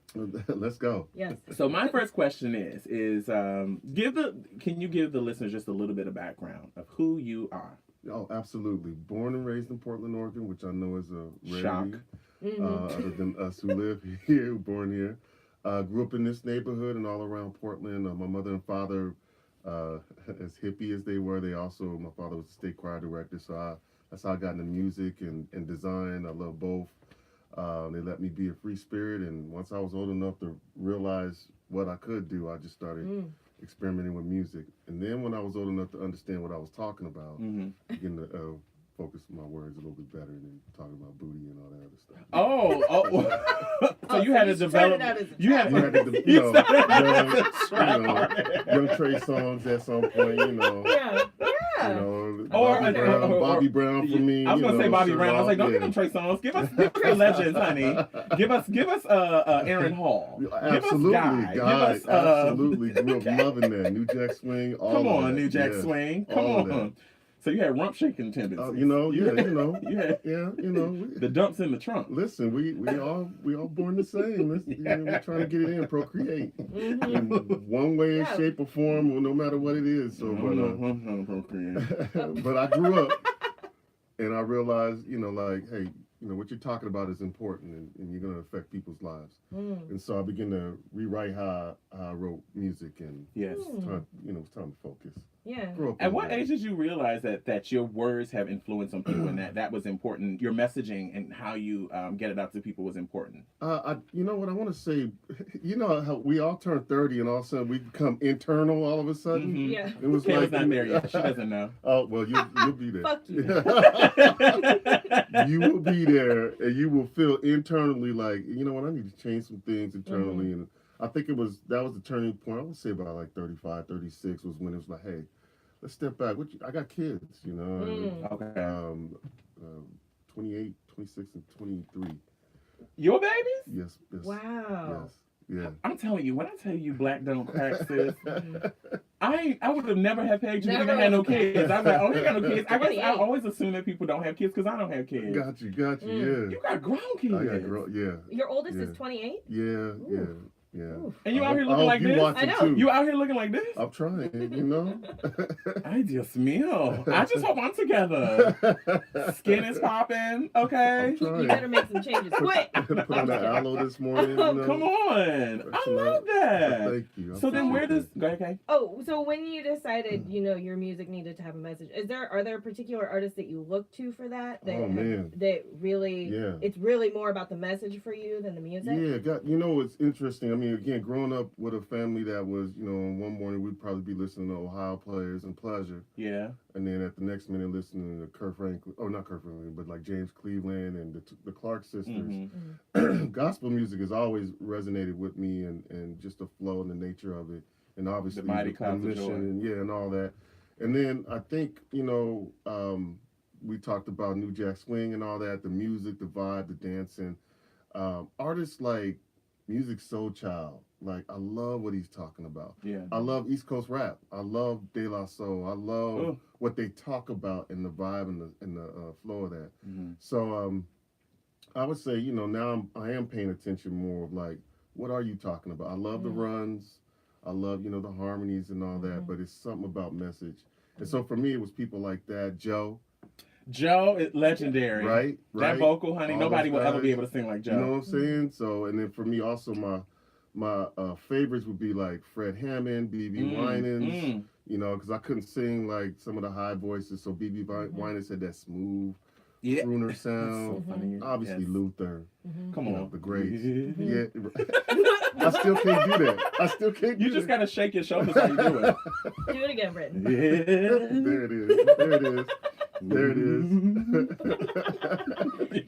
Let's go. Yes. So my first question is can you give the listeners just a little bit of background of who you are? Oh, absolutely. Born and raised in Portland, Oregon, which I know is a rarity. Shock. Other than us who live here, born here. Grew up in this neighborhood and all around Portland. My mother and father, as hippie as they were, my father was a state choir director, so that's how I got into music and design. I love both. They let me be a free spirit, and once I was old enough to realize what I could do, I just started experimenting with music. And then when I was old enough to understand what I was talking about, beginning to focus my words a little bit better than talking about booty and all that other stuff. So you had to develop. You had to, young Trey songs at some point, Yeah. Bobby Brown for me. I was gonna say Bobby Brown. I was like, don't give them Trey songs. Give us the legends, honey. Give us Aaron Hall. Absolutely, guys. Absolutely. Grew up loving that. New Jack Swing. Come on, New Jack Swing. Come on. So you had rump shaking tendencies. The dumps in the trunk. Listen, we all born the same. We're trying to get it in, procreate. In one way, shape, or form, no matter what it is. So, but I grew up, and I realized, hey, what you're talking about is important, and you're going to affect people's lives. And so I began to rewrite how I wrote music, and it's time to focus. Yeah. At what age did you realize that your words have influence on people and that was important? Your messaging and how you get it out to people was important. You know what I want to say? You know how we all turn 30 and all of a sudden we become internal all of a sudden? Yeah. It was Kayla's not there yet. She doesn't know. Oh, well, you'll be there. Fuck you. You will be there and you will feel internally like, you know what, I need to change some things internally. And I think that was the turning point. I would say about like 35, 36 was when it was like, hey, let's step back. I got kids, Okay. 28, 26, and 23. Your babies? Yes. Wow. Yes. Yeah. I'm telling you, when I tell you black don't crack, sis, I would have never have pegged you. You didn't have no kids. I was like, oh, you got no kids. I always assume that people don't have kids because I don't have kids. Got you. Yeah. You got grown kids. I got grown. Yeah. Your oldest is 28. Yeah. Ooh. Yeah. Yeah. And you out here looking like this? I know. Too. You out here looking like this? I'm trying, Ay, Dios mío. I just hope I'm together. Skin is popping, okay? You better make some changes quick. Put on that aloe this morning. Come on. I love that. Thank you. So then where does... Go ahead, Kay. Oh, so when you decided, your music needed to have a message, are there particular artists that you look to for that? That really... Yeah. It's really more about the message for you than the music? Yeah. It's interesting. I mean, again, growing up with a family that was, one morning we'd probably be listening to Ohio Players and Pleasure. Yeah. And then at the next minute listening to Kurt Franklin, not Kurt Franklin, but like James Cleveland and the Clark sisters. Gospel music has always resonated with me and just the flow and the nature of it. And obviously the mighty clouds of joy. And all that. And then I think, we talked about New Jack Swing and all that, the music, the vibe, the dancing. Artists like Music Soul Child, like I love what he's talking about. Yeah. I love East Coast rap. I love De La Soul. I love what they talk about and the vibe and the flow of that. So I would say, now I am paying attention more of like, what are you talking about? I love the runs. I love, the harmonies and all that, but it's something about message. And so for me, it was people like that. Joe is legendary. Right. That vocal, honey, nobody will ever be able to sing like Joe. You know what I'm saying? So, and then for me also my favorites would be like Fred Hammond, B.B. Winans, because I couldn't sing like some of the high voices. So B.B. Winans had that smooth crooner sound. So funny. Obviously Luther. Come on. The greats. Yeah. I still can't do that. You just got to shake your shoulders while you do it. Do it again, Britton. There it is.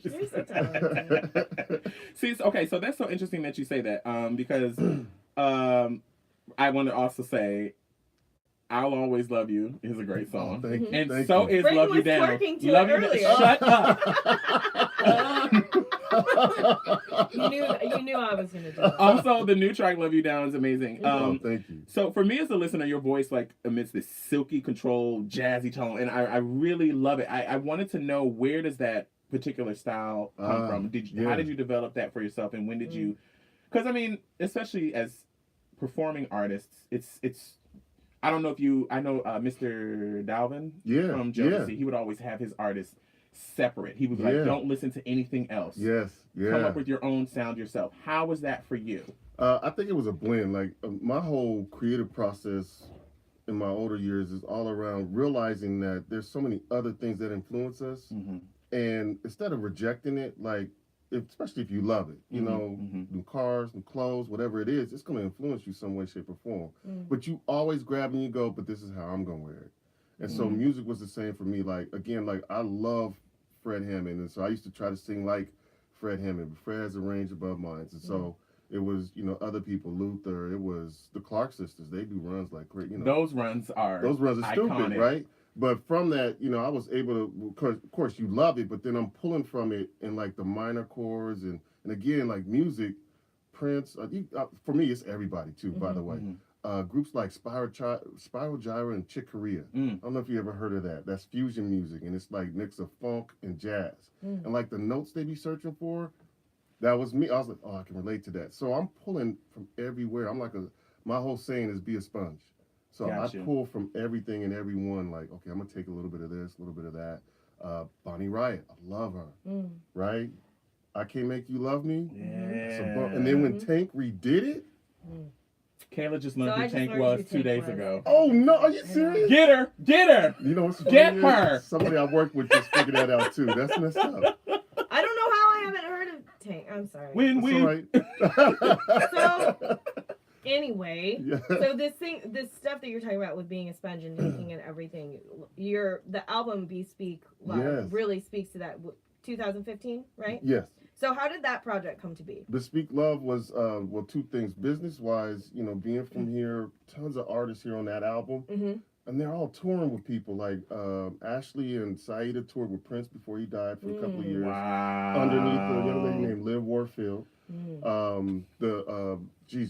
You're so talented. See, okay, so that's so interesting that you say that because I want to also say I'll Always Love You is a great song. Oh, thank you. And thank so you. is Brayden Love You was Down. twerking to Love it You Down. earlier. Shut up. You knew I was gonna do that. Also, the new track "Love You Down" is amazing. Oh, thank you. So for me as a listener, your voice like emits this silky, controlled, jazzy tone, and I really love it. I wanted to know, where does that particular style come from? How did you develop that for yourself, and when did you? Because I mean, especially as performing artists, it's. I don't know if you. I know Mr. Dalvin from Jodeci. He would always have his artists separate. He would be like, "Don't listen to anything else. Yes, Come up with your own sound yourself." How was that for you? I think it was a blend. Like my whole creative process in my older years is all around realizing that there's so many other things that influence us, and instead of rejecting it, like especially if you love it, you know, new cars, new clothes, whatever it is, it's going to influence you some way, shape, or form. But you always grab and you go, but this is how I'm going to wear it. And so music was the same for me. Like again, like I love Fred Hammond, and so I used to try to sing like Fred Hammond. But Fred has a range above mine, and so it was, you know, other people, Luther. It was the Clark sisters. They do runs like great, you know. Those runs are iconic. Stupid, right? But from that, you know, I was able to. Of course, you love it, but then I'm pulling from it in like the minor chords, and again, like music, Prince. For me, it's everybody too. By the way. Groups like Spiral Gyra and Chick Corea. I don't know if you ever heard of that. That's fusion music, and it's like mix of funk and jazz. And like the notes they be searching for, that was me. I was like, oh, I can relate to that. So I'm pulling from everywhere. I'm like my whole saying is be a sponge. So I pull from everything and everyone. Like, okay, I'm gonna take a little bit of this, a little bit of that. Bonnie Raitt, I love her. Right? I Can't Make You Love Me. Yeah. And then when Tank redid it. Kayla just learned who Tank was 2 days ago. Oh no, are you serious? Get her! You know what's funny? Get her! Somebody I worked with just figured that out too. That's messed up. I don't know how I haven't heard of Tank. I'm sorry. Win-win. So anyway, so this stuff that you're talking about with being a sponge and taking in everything, the album Bespeak really speaks to that. 2015, right? Yes. So how did that project come to be? Bespeak Love was, well, two things. Business-wise, you know, being from here, tons of artists here on that album. And they're all touring with people. Like Ashley and Saida toured with Prince before he died for a couple of years. Wow. Underneath a young lady named Liv Warfield.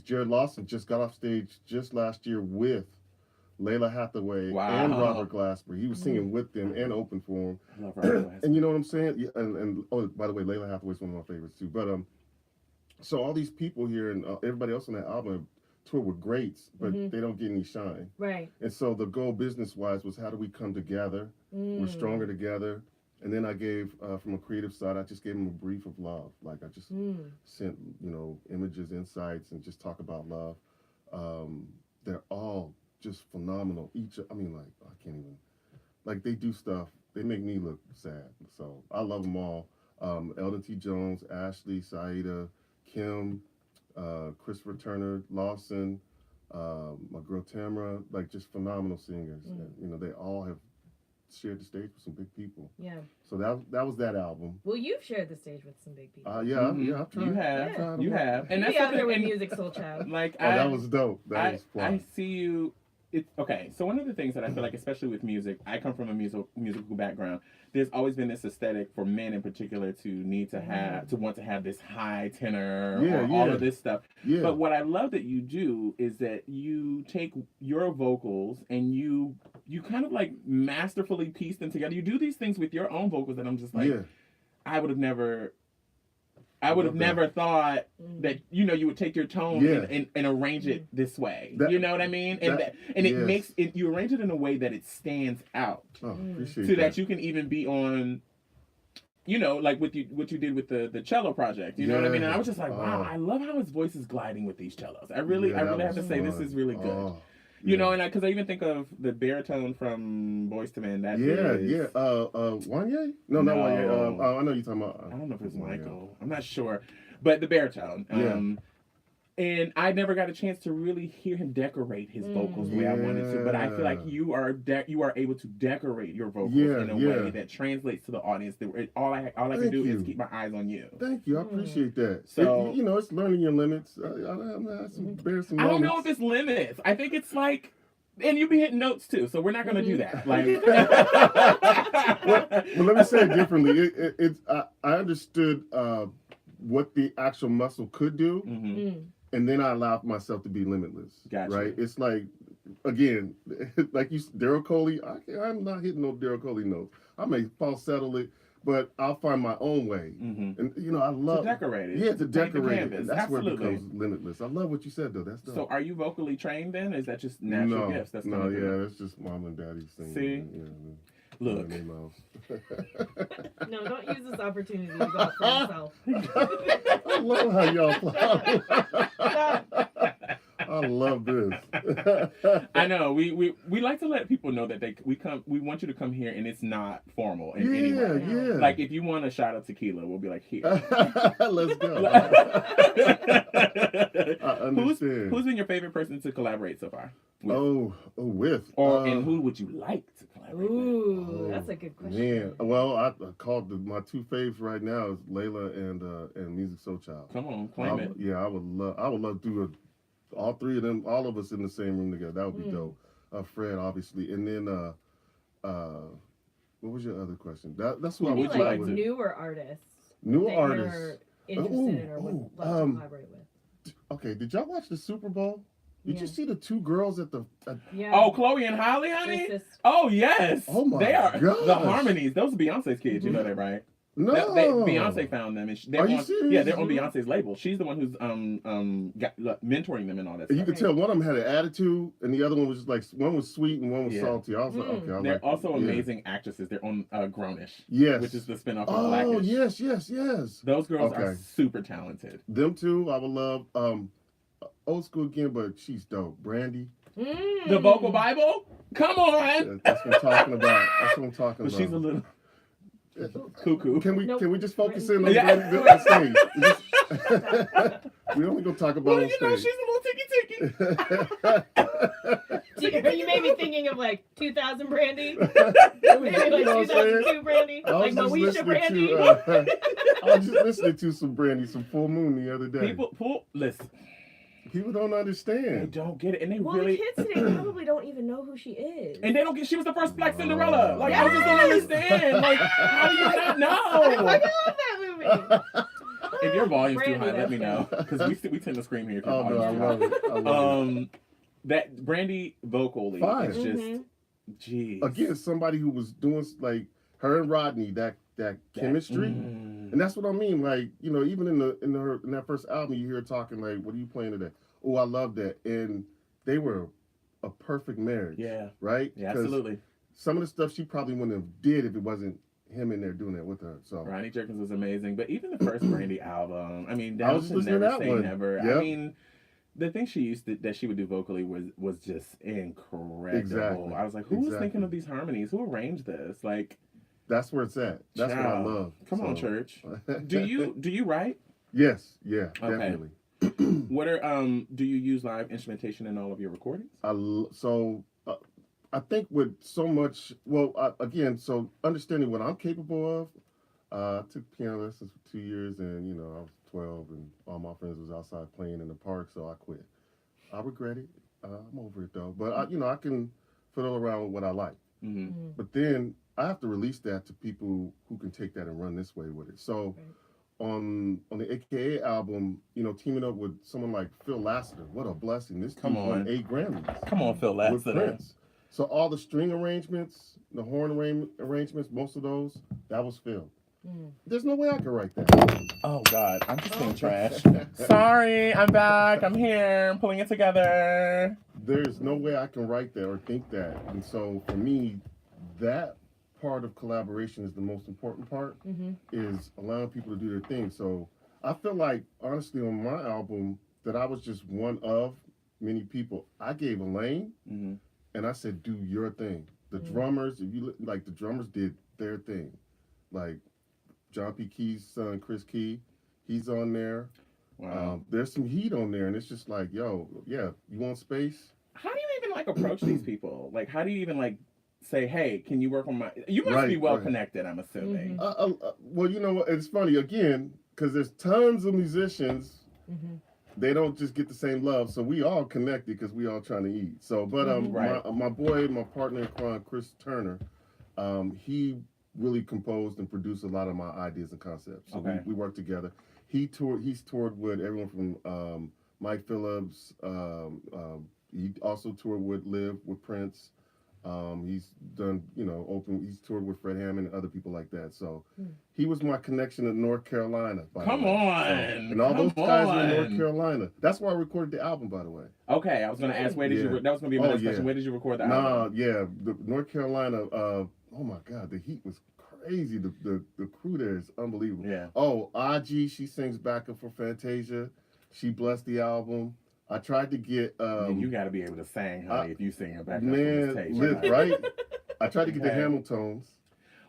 Jared Lawson just got off stage just last year with Layla Hathaway and Robert Glasper. He was singing with them and open for him. I love Robert Glasper. And you know what I'm saying? Yeah, and oh, by the way, Layla Hathaway's one of my favorites too. But so all these people here and everybody else on that album toured with greats, but they don't get any shine. Right. And so the goal business-wise was, how do we come together? We're stronger together. And then I gave, from a creative side, I just gave them a brief of love. Like I just sent, you know, images, insights, and just talk about love. They're all just phenomenal. I mean, like, I can't even, like, they do stuff, they make me look sad. So I love them all. Eldon T. Jones, Ashley, Saida, Kim, Christopher Turner, Lawson, my girl Tamara, like, just phenomenal singers. And, you know, they all have shared the stage with some big people. Yeah. So that was that album. Well, you've shared the stage with some big people. I've tried. You have. And that's out there with Music Soul Child. Like, that was dope. That was fun. I see you. Okay, so one of the things that I feel like, especially with music, I come from a musical background. There's always been this aesthetic for men in particular to want to have this high tenor or all of this stuff. Yeah. But what I love that you do is that you take your vocals and you kind of like masterfully piece them together. You do these things with your own vocals that I'm just like, I would have never thought that, you know, you would take your tone and arrange it this way. You know what I mean? And it makes it, you arrange it in a way that it stands out. Oh, appreciate so that you can even be on, you know, like what you did with the cello project. You know what I mean? And I was just like, wow, I love how his voice is gliding with these cellos. I really have to say this is really good. You know, and because I even think of the baritone from Boyz II Men. Wanye? No, not Wanye. I know you're talking about. I don't know if it's Michael. I'm not sure, but the baritone. And I never got a chance to really hear him decorate his vocals the way I wanted to. But I feel like you are able to decorate your vocals in a way that translates to the audience. That all I can do is keep my eyes on you. Thank you. I appreciate that. So you know, it's learning your limits. I have some embarrassing moments. I don't know if it's limits. I think it's like And you be hitting notes too, so we're not gonna do that. Like, well, let me say it differently. I understood what the actual muscle could do, and then I allowed myself to be limitless. Gotcha. Right? It's like, again, like Daryl Coley. I'm not hitting no Daryl Coley notes. I may falsetto it, but I'll find my own way. And I love to decorate it. Yeah, to decorate it. And that's Absolutely. where it becomes limitless. I love what you said though. That's dope. So, are you vocally trained then? Is that just natural gifts? That's That's just mom and daddy's thing. See, look. No, don't use this opportunity to go for yourself. I love how y'all play. I love this. I know. We like to let people know that we want you to come here and it's not formal in any way. Yeah. Like if you want a shot of tequila, we'll be like, here. Let's go. I understand. Who's been your favorite person to collaborate so far? With? And who would you like to collaborate with? That's a good question. Man, well, I called my two faves right now is Layla and Music Soul Child. Come on, claim it. Yeah, I would love to do all three of them, all of us in the same room together. That would be dope. Fred, obviously, and then what was your other question? That's what I would like newer artists. Newer artists. You're interested in or would love to collaborate with. Okay, did y'all watch the Super Bowl? Did you see the two girls at the? Oh, Chloe and Holly, honey. Oh yes. Oh my God. gosh. The Harmonies. Those are Beyonce's kids. You know that, right? No. Beyonce found them. And Are you serious? Yeah, they're on Beyonce's label. She's the one who's mentoring them and all that stuff. You could tell one of them had an attitude, and the other one was just like, one was sweet and one was salty. I was like, okay. They're also amazing actresses. They're on Grownish. Yes. Which is the spinoff of Blackish. Yes. Those girls are super talented. Them two, I would love. Old school again, but she's dope. Brandy. The Vocal Bible? Come on! That's what I'm talking about. But she's a little cuckoo. Can we just focus in on the stage? We only gonna talk about she's a little ticky. You made me thinking of like 2000 Brandy. Maybe like 2002 Brandy. Like Moesha Brandy. I was just listening to some Brandy, some Full Moon the other day. Listen. People don't understand. They don't get it, and the kids today probably don't even know who she is. And they don't get. She was the first Black Cinderella. Like I just don't understand. Like how do you not know? I love that movie. If your volume's too high, let me know because we tend to scream here. If your volume's too high. I love it. That Brandy vocally is just, geez. Again, somebody who was doing like her and Rodney that chemistry, and that's what I mean. Like even in that first album, you hear her talking like, "What are you playing today?" Oh, I love that, and they were a perfect marriage. Yeah. Right. Yeah, absolutely. Some of the stuff she probably wouldn't have did if it wasn't him in there doing that with her. So Ronnie Jerkins was amazing, but even the first Brandy album, I mean, I was just listening to that one. Never. Yep. I mean, the thing that she would do vocally was just incredible. Exactly. I was like, who was thinking of these harmonies? Who arranged this? Like, that's where it's at. That's what I love. Come on, church. Do you write? Yes. Yeah. Okay. Definitely. What do you use live instrumentation in all of your recordings? I think with so much, again, so understanding what I'm capable of, I took piano lessons for 2 years, and I was 12, and all my friends was outside playing in the park, so I quit. I regret it. I'm over it though, but I can fiddle around with what I like. But then I have to release that to people who can take that and run this way with it. So. On the A.K.A. album, teaming up with someone like Phil Lassiter, what a blessing! This dude won 8 Grammys. Come on, Phil Lassiter. So all the string arrangements, the horn arrangements, most of those, that was Phil. There's no way I could write that. Oh God, I'm just being trash. Sorry, I'm back. I'm here. I'm pulling it together. There's no way I can write that or think that, and so for me, that part of collaboration is the most important part, is allowing people to do their thing. So I feel like, honestly, on my album, that I was just one of many people. I gave a lane, and I said, do your thing. The drummers, the drummers did their thing. Like John P. Key's son, Chris Key, he's on there. Wow. There's some heat on there, and it's just like, yo, yeah, you want space? How do you even approach these people? Like, how do you even say, hey, can you work on my... You must be well connected, I'm assuming. Well, it's funny, again, because there's tons of musicians they don't just get the same love. So we all connected because we all trying to eat. So, but Right. my boy, my partner in crime, Chris Turner, he really composed and produced a lot of my ideas and concepts. So Okay. we worked together. He's toured with everyone from Mike Phillips. He also toured with Liv with Prince. He's done, he's toured with Fred Hammond and other people like that. So he was my connection to North Carolina, by Come the way. on. So, and all those Come guys were in North on. Carolina. That's where I recorded the album, by the way. Okay, I was going to ask, where did you, Yeah. that was going to be my Oh, next yeah. question. Where did you record the Nah, album? yeah, the North Carolina. Oh my God, the heat was crazy. The crew there is unbelievable. Yeah. Oh, Aji, she sings backup for Fantasia. She blessed the album. I tried to get. You got to be able to sing, honey, if you sing it back up Man, from this Liz, stage. right? I tried to get the Okay. Hamiltons.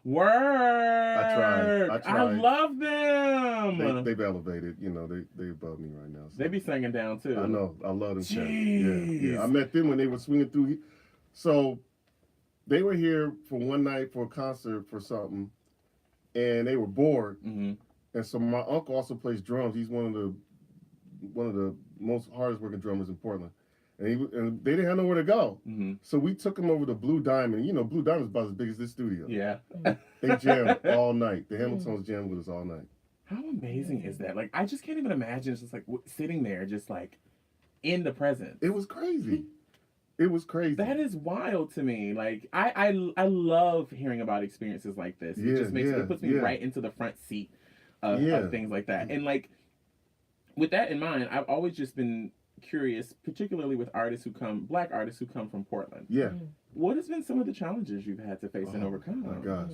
Word. I tried. I love them. They've elevated. They above me right now. So. They be singing down too. I know. I love them. Jeez. Yeah. I met them when they were swinging through. So they were here for one night for a concert for something, and they were bored. Mm-hmm. And so my uncle also plays drums. He's one of the most hardest working drummers in Portland. And they didn't have nowhere to go. Mm-hmm. So we took them over to Blue Diamond. Blue Diamond's about as big as this studio. Yeah. They jammed all night. The Hamiltons jammed with us all night. How amazing is that? Like, I just can't even imagine just like sitting there, just like in the presence. It was crazy. It was crazy. That is wild to me. Like, I love hearing about experiences like this. It just puts me right into the front seat of things like that. And like, with that in mind, I've always just been curious, particularly with Black artists who come from Portland. Yeah. What has been some of the challenges you've had to face and overcome? Oh my gosh.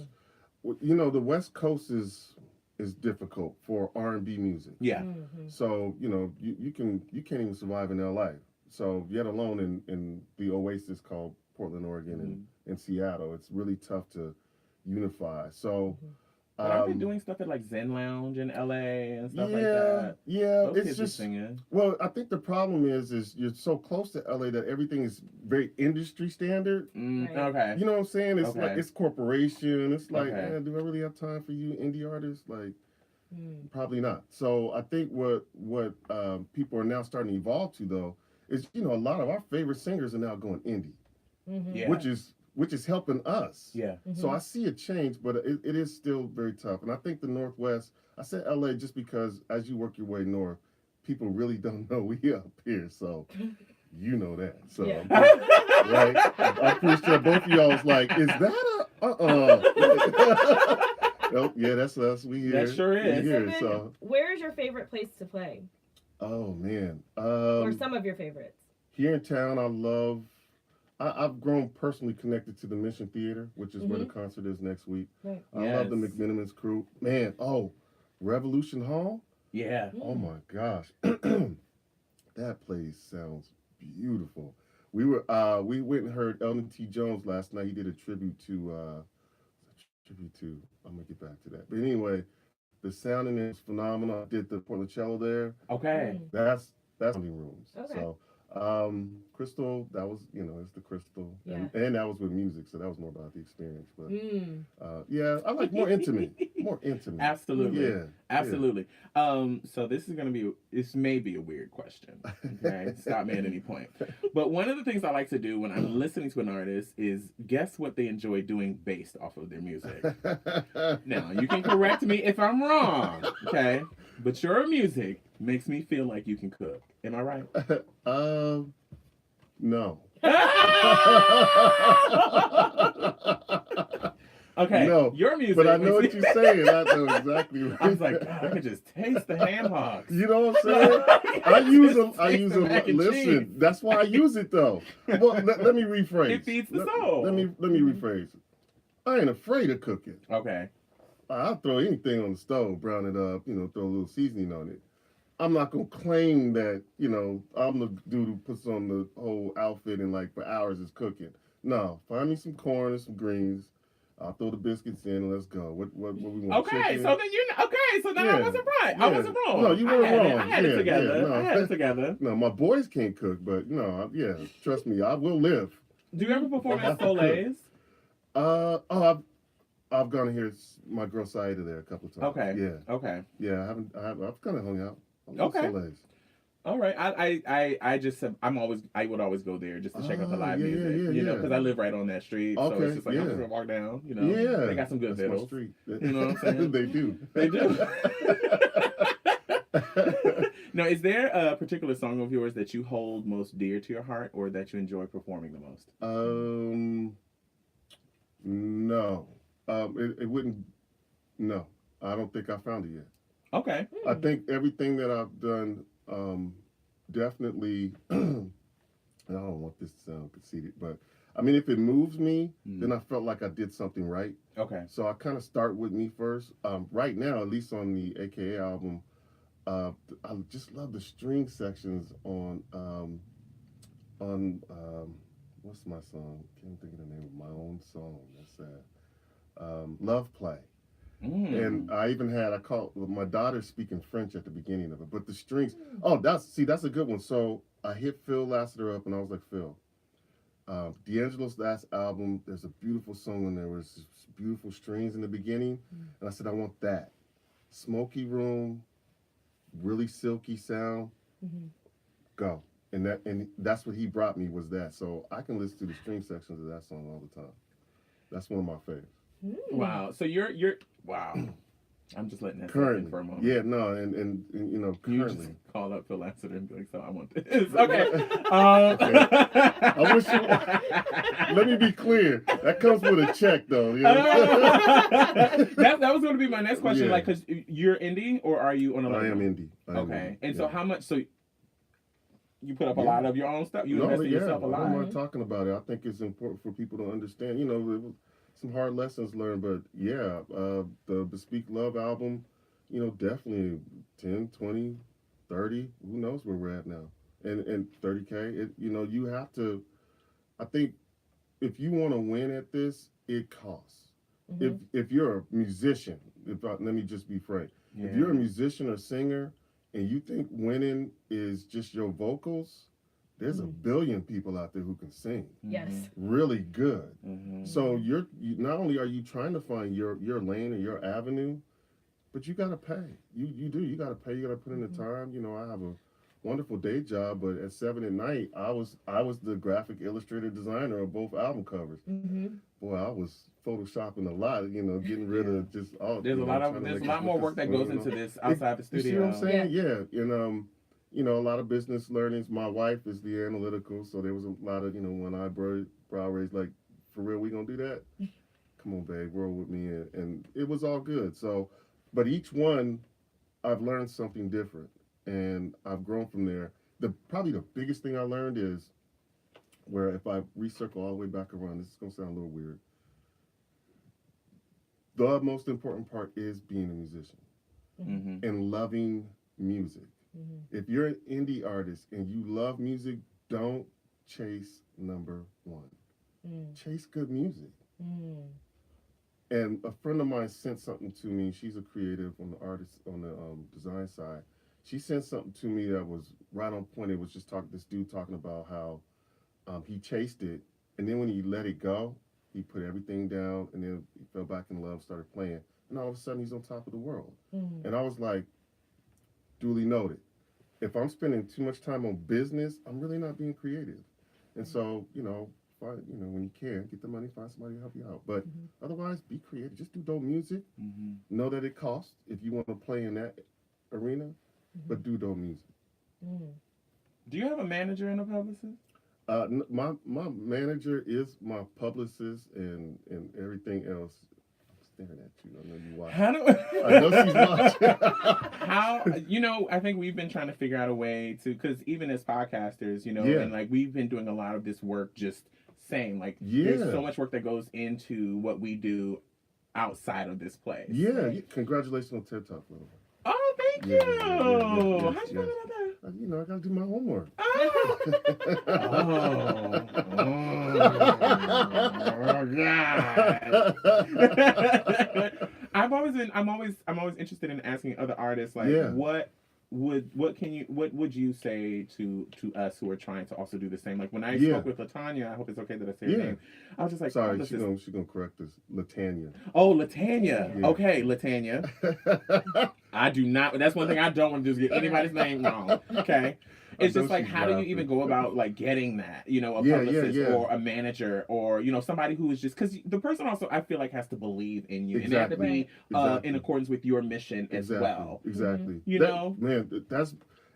Well, the West Coast is difficult for R&B music. Yeah. Mm-hmm. So, you can't even survive in LA. So, yet alone in the oasis called Portland, Oregon and Seattle, it's really tough to unify. So, but I've been doing stuff at like Zen Lounge in LA and stuff like that. Yeah, Those it's kids just are singing. Well, I think the problem is you're so close to LA that everything is very industry standard. Right. Okay. You know what I'm saying? It's Okay. like it's corporation. It's like, Okay. man, do I really have time for you indie artists? Like, probably not. So I think what people are now starting to evolve to though is a lot of our favorite singers are now going indie, Yeah. which is helping us. Yeah. So I see a change, but it is still very tough. And I think the Northwest, I said LA just because as you work your way north, people really don't know we up here. So you know that. So Yeah. right? I'm pretty sure both of y'all was like, is that oh, yeah, that's us. We here. That sure is. We here, So so. then, where is your favorite place to play? Oh man. Or some of your favorites? Here in town, I've grown personally connected to the Mission Theater, which is where the concert is next week. Right. I love the McMenamins crew. Man, Revolution Hall? Yeah. Oh my gosh. That place sounds beautiful. We went and heard Elton T. Jones last night. He did a tribute to I'm gonna get back to that. But anyway, the sound in it is phenomenal. I did the Portlancello there. Okay. That's sounding rooms. Okay. So Crystal, that was it's the Crystal. Yeah. And that was with music, so that was more about the experience. But yeah, I like more intimate. More intimate. Absolutely. Yeah. Absolutely. So this may be a weird question. Okay. Stop me at any point. But one of the things I like to do when I'm listening to an artist is guess what they enjoy doing based off of their music. Now, you can correct me if I'm wrong. Okay. But your music makes me feel like you can cook. Am I right? No. Okay. No. Your music. But I know what you're saying. I know exactly what I was like, God, I could just taste the ham hocks. You know what I'm saying? I use them. mac and Listen, cheese. that's why I use it though. Well, let me rephrase. It feeds the soul. Let me rephrase. I ain't afraid of cooking. Okay. I'll throw anything on the stove, brown it up, throw a little seasoning on it. I'm not gonna claim that, I'm the dude who puts on the whole outfit and like for hours is cooking. No, find me some corn and some greens. I'll throw the biscuits in and let's go. What we want? Okay, Chicken? so then I wasn't right. I Yeah. wasn't wrong. No, you weren't wrong. I had it together. no. I had it together. No, my boys can't cook, but trust me, I will live. Do you ever perform at Soleil's? I've gone here. My girl Saida there a couple of times. Okay. Yeah. Okay. Yeah, I've kind of hung out. Okay. Soleil's. All right. I would always go there just to check out the live yeah, music. yeah, you know, yeah. because I live right on that street. So Okay, it's just like I'm yeah. just gonna walk down. You know. Yeah, They got some good that's my fiddles. street. You know what I'm saying? They do. They do. Now, is there a particular song of yours that you hold most dear to your heart, or that you enjoy performing the most? No. It wouldn't. No, I don't think I found it yet. Okay. I think everything that I've done, definitely. I don't want this to sound conceited, but I mean, if it moves me, then I felt like I did something right. Okay. So I kind of start with me first. Right now, at least on the A.K.A. album, I just love the string sections on what's my song? Can't think of the name of my own song. That's sad. Love Play. And I even had, I called my daughter speaking French at the beginning of it, but the strings, that's a good one. So I hit Phil Lassiter up and I was like, Phil, D'Angelo's last album, there's a beautiful song and there was beautiful strings in the beginning. And I said, I want that. Smoky room, really silky sound, go. And that's what he brought me was that. So I can listen to the string sections of that song all the time. That's one of my favorites. Wow. So you're wow. I'm just letting that Currently, in for a moment. yeah, no, and you know, You currently. just call up Phil Lassiter and be like, so I want this. Okay. Okay. I wish you, let me be clear. That comes with a check, though. You know? that was going to be my next question. Yeah. Like, because you're indie, or are you on a label? I am indie. Okay. And so how much, so you put up a lot of your own stuff? You invest in yourself a lot? I don't mind talking about it. I think it's important for people to understand, you know, some hard lessons learned, but yeah, the Bespeak Love album, you know, definitely 10, 20, 30, who knows where we're at now. And 30K, you know, you have to, I think if you want to win at this, it costs. If you're a musician, let me just be frank, if you're a musician or singer and you think winning is just your vocals, there's a billion people out there who can sing. Yes. Really good. So you not only are you trying to find your lane or your avenue, but you gotta pay. You gotta pay. You gotta put in the time. You know, I have a wonderful day job, but at 7 at night, I was the graphic illustrator designer of both album covers. Boy, I was photoshopping a lot. You know, getting rid of just all. There's a lot more work that goes into this outside the studio. You see what I'm saying? Yeah. And you know, a lot of business learnings. My wife is the analytical, so there was a lot of, you know, when I brow raised, like, for real, we gonna do that? Come on, babe, roll with me. And it was all good. So, but each one, I've learned something different, and I've grown from there. Probably the biggest thing I learned is where if I recircle all the way back around, this is gonna sound a little weird. The most important part is being a musician and loving music. If you're an indie artist and you love music, don't chase number one. Chase good music. And a friend of mine sent something to me. She's a creative on the artist, on the design side. She sent something to me that was right on point. It was just this dude talking about how he chased it, and then when he let it go, he put everything down, and then he fell back in love, started playing, and all of a sudden he's on top of the world. And I was like, duly noted. If I'm spending too much time on business, I'm really not being creative. And so, you know, when you can, get the money, find somebody to help you out. But otherwise, be creative. Just do dope music. Know that it costs if you want to play in that arena, but do dope music. Do you have a manager and a publicist? My manager is my publicist and everything else. Staring at you. I know you watch. I know she's watching. How, you know, I think we've been trying to figure out a way to, because even as podcasters, you know, and like we've been doing a lot of this work just saying, like, there's so much work that goes into what we do outside of this place. Yeah. Congratulations on TED Talk, little. Oh, thank you. How'd you feel about that? You know, I got to do my homework. God. I'm always interested in asking other artists, like, what would you say to us who are trying to also do the same? Like when I spoke with Latanya, I hope it's okay that I say her name. I was just like, sorry, she's gonna correct us. Latanya. Oh, Latanya. Yeah. Okay, Latanya. I do not. That's one thing I don't want to do is get anybody's name wrong. Okay. It's know just like, she's how do you laughing. even go about like getting that, you know, a Yeah, publicist yeah. or a manager or, you know, somebody who is just, because the person also, I feel like, has to believe in you. And they have to Exactly. be Exactly. in accordance with your mission as well. Exactly. You know? Man,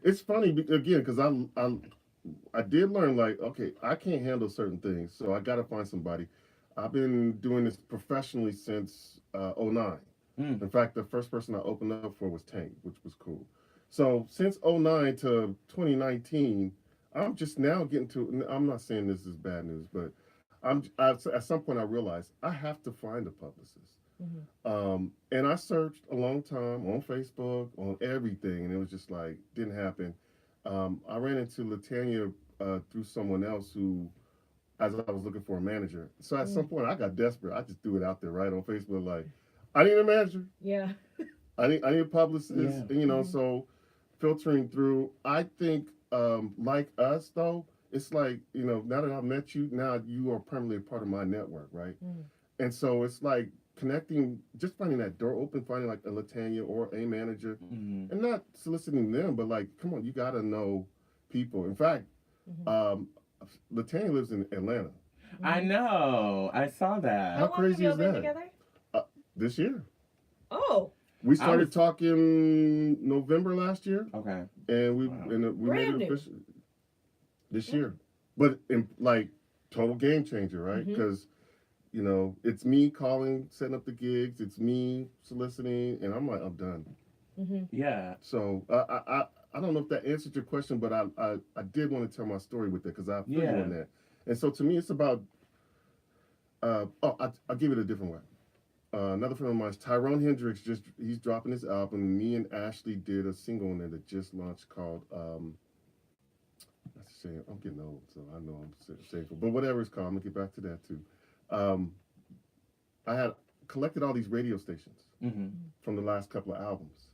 it's funny again, because I did learn, like, okay, I can't handle certain things, so I got to find somebody. I've been doing this professionally since '09. In fact, the first person I opened up for was Tank, which was cool. So since '09 to 2019, I'm just now getting to. I'm not saying this is bad news, but at some point I realized I have to find a publicist. And I searched a long time on Facebook, on everything, and it was just like didn't happen. I ran into Latanya through someone else who, as I was looking for a manager. So at some point, I got desperate. I just threw it out there right on Facebook, like, I need a manager. Yeah. I need a publicist. Yeah. And, you know, so filtering through. I think, like us though, it's like, you know, now that I've met you, now you are permanently a part of my network, right? And so it's like connecting, just finding that door open, finding like a Latanya or a manager, and not soliciting them, but like, come on, you got to know people. In fact, Latanya lives in Atlanta. I know. I saw that. How crazy is that? Together? This year. Oh. We started talking November last year. Okay. And we Brand made it new. official this year. But like total game changer, right? Because you know, it's me calling, setting up the gigs, it's me soliciting, and I'm like, I'm done. Yeah. So I don't know if that answered your question, but I did want to tell my story with it because I feel you on that. And so to me, it's about I'll give it a different way. Another friend of mine is Tyrone Hendricks. He's dropping his album. Me and Ashley did a single on there that just launched called that's a shame. I'm getting old, so I know I'm shameful. But whatever it's called, I'm gonna get back to that too. I had collected all these radio stations from the last couple of albums.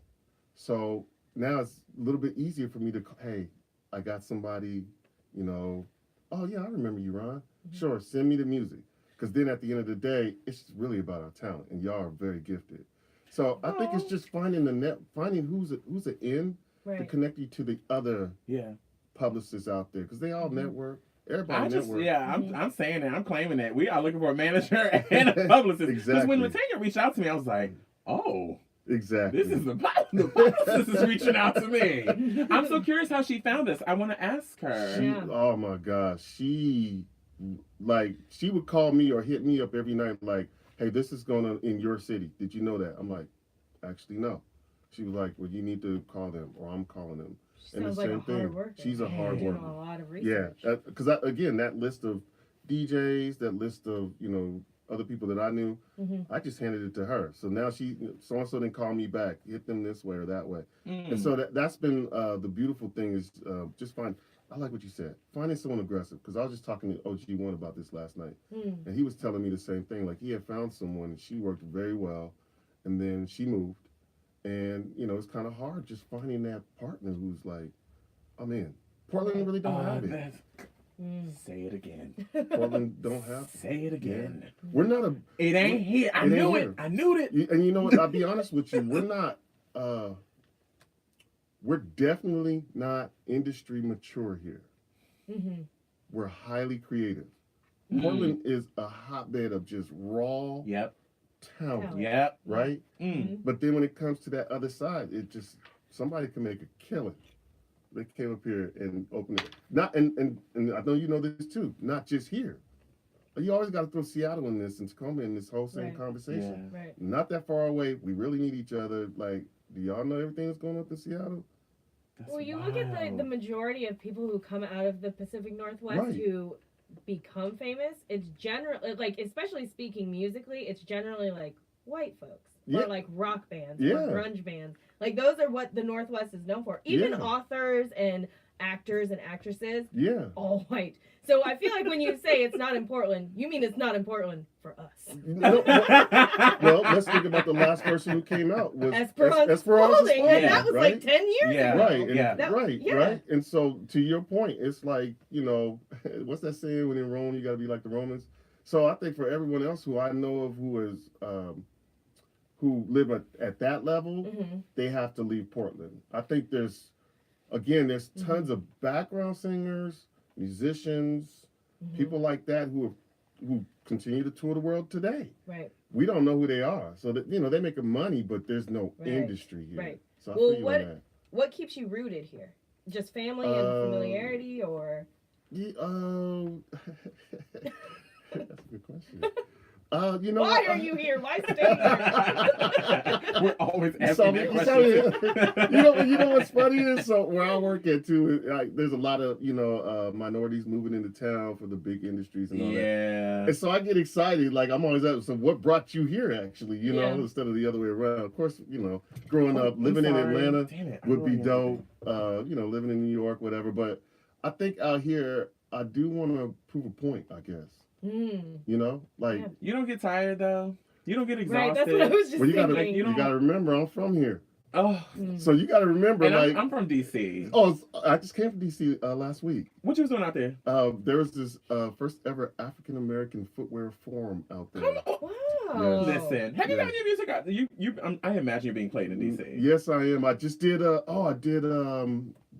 So now it's a little bit easier for me to, hey, I got somebody, you know, oh yeah, I remember you, Ron. Sure, send me the music. Because then at the end of the day, it's really about our talent, and y'all are very gifted. So I think it's just finding finding who's an in to connect you to the other publicists out there, because they all network. Everybody network. I'm saying that. I'm claiming that. We are looking for a manager and a publicist. Because when Latanya reached out to me, I was like, oh. Exactly. This is the publicist is reaching out to me. I'm so curious how she found us. I want to ask her. Oh my gosh. She would call me or hit me up every night like, hey, this is going on in your city. Did you know that? I'm like, actually, no. She was like, well, you need to call them, or I'm calling them. And the same thing. She's a hard worker. A lot of research. Yeah, because again, that list of DJs, that list of, you know, other people that I knew, I just handed it to her. So now so and so then call me back, hit them this way or that way. And so that's been the beautiful thing is just I like what you said, finding someone aggressive. Because I was just talking to OG1 about this last night, and he was telling me the same thing. Like he had found someone, and she worked very well, and then she moved, and you know it's kind of hard just finding that partner who's like, I'm in. Portland really don't have it. Say it again. Portland don't have. Say it again. Yeah. We're not a. It ain't here. I knew it. I knew it. And you know what? I'll be honest with you. We're not. We're definitely not industry mature here. We're highly creative. Portland is a hotbed of just raw talent. Right? But then when it comes to that other side, it just somebody can make a killing. They came up here and opened it. Not and I know you know this too. Not just here. You always got to throw Seattle in this and Tacoma in this whole same conversation. Right. Not that far away. We really need each other. Like, do y'all know everything that's going on in Seattle? Well, you look at the majority of people who come out of the Pacific Northwest who become famous. It's generally like, especially speaking musically, it's generally like white folks or like rock bands or grunge bands. Like those are what the Northwest is known for. Even authors and actors and actresses, all white. So I feel like when you say it's not in Portland, you mean it's not in Portland for us. Well, let's think about the last person who came out was Esperanza Spalding, and that was like 10 years ago. Right. And so to your point, it's like, you know, what's that saying? When in Rome, you got to be like the Romans. So I think for everyone else who I know of who live at that level, they have to leave Portland. I think there's again, there's tons of background singers, musicians, people like that who continue to tour the world today. Right. We don't know who they are, so that they're making money, but there's no industry here. Right. So I feel you on that. What keeps you rooted here? Just family and familiarity, or? Yeah, that's a good question. Why are you here? Why stay here? We're always asking that question. You know what's funny is, so where I work at too, there's a lot of minorities moving into town for the big industries and all that. And so I get excited, like I'm always asking, so what brought you here actually? Instead of the other way around. Of course, growing up, living in Atlanta would be dope. Living in New York, whatever. But I think out here, I do want to prove a point, I guess. You don't get tired though. You don't get exhausted. Right, that's what I was just thinking. You gotta remember, I'm from here. Oh, so you gotta remember, and I'm from DC. Oh, I just came from DC last week. What you was doing out there? There was this first ever African American footwear forum out there. Wow. Yes. Listen, have you got your music out? I imagine you're being played in DC. Yes, I am. I just did.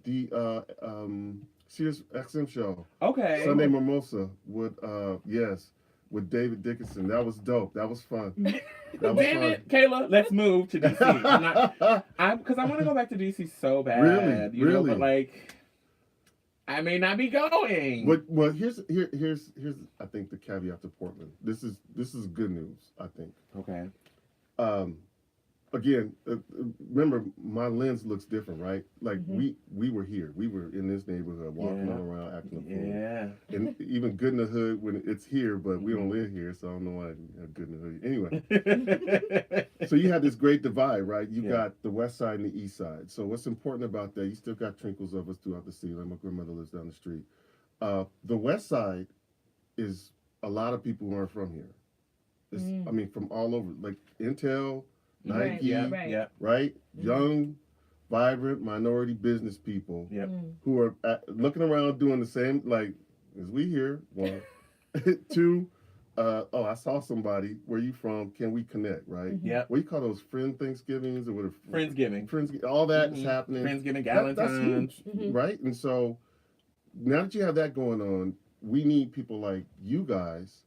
the Sirius XM show. Okay. Sunday Mimosa with David Dickinson. That was dope. That was fun. Damn it, Kayla, let's move to DC. Because I want to go back to DC so bad. Really? But like, I may not be going. Well, here's I think the caveat to Portland. This is good news, I think. Okay. Again, remember my lens looks different, right? Like we were here, we were in this neighborhood, walking all around, acting a fool. Yeah. And even good in the hood when it's here, but we don't live here, so I don't know why I'm good in the hood. Anyway, so you had this great divide, right? You got the west side and the east side. So what's important about that? You still got trinkles of us throughout the city. Like my grandmother lives down the street. The west side is a lot of people who aren't from here. It's, I mean, from all over, like Intel. Nike, right? Young, vibrant, minority business people who are looking around doing the same, like, as we here. One. Two, I saw somebody. Where you from? Can we connect, right? Yeah. What do you call those friend Thanksgivings or whatever? Friendsgiving. All that's happening. Friendsgiving, Valentine's. That's huge, right? And so, now that you have that going on, we need people like you guys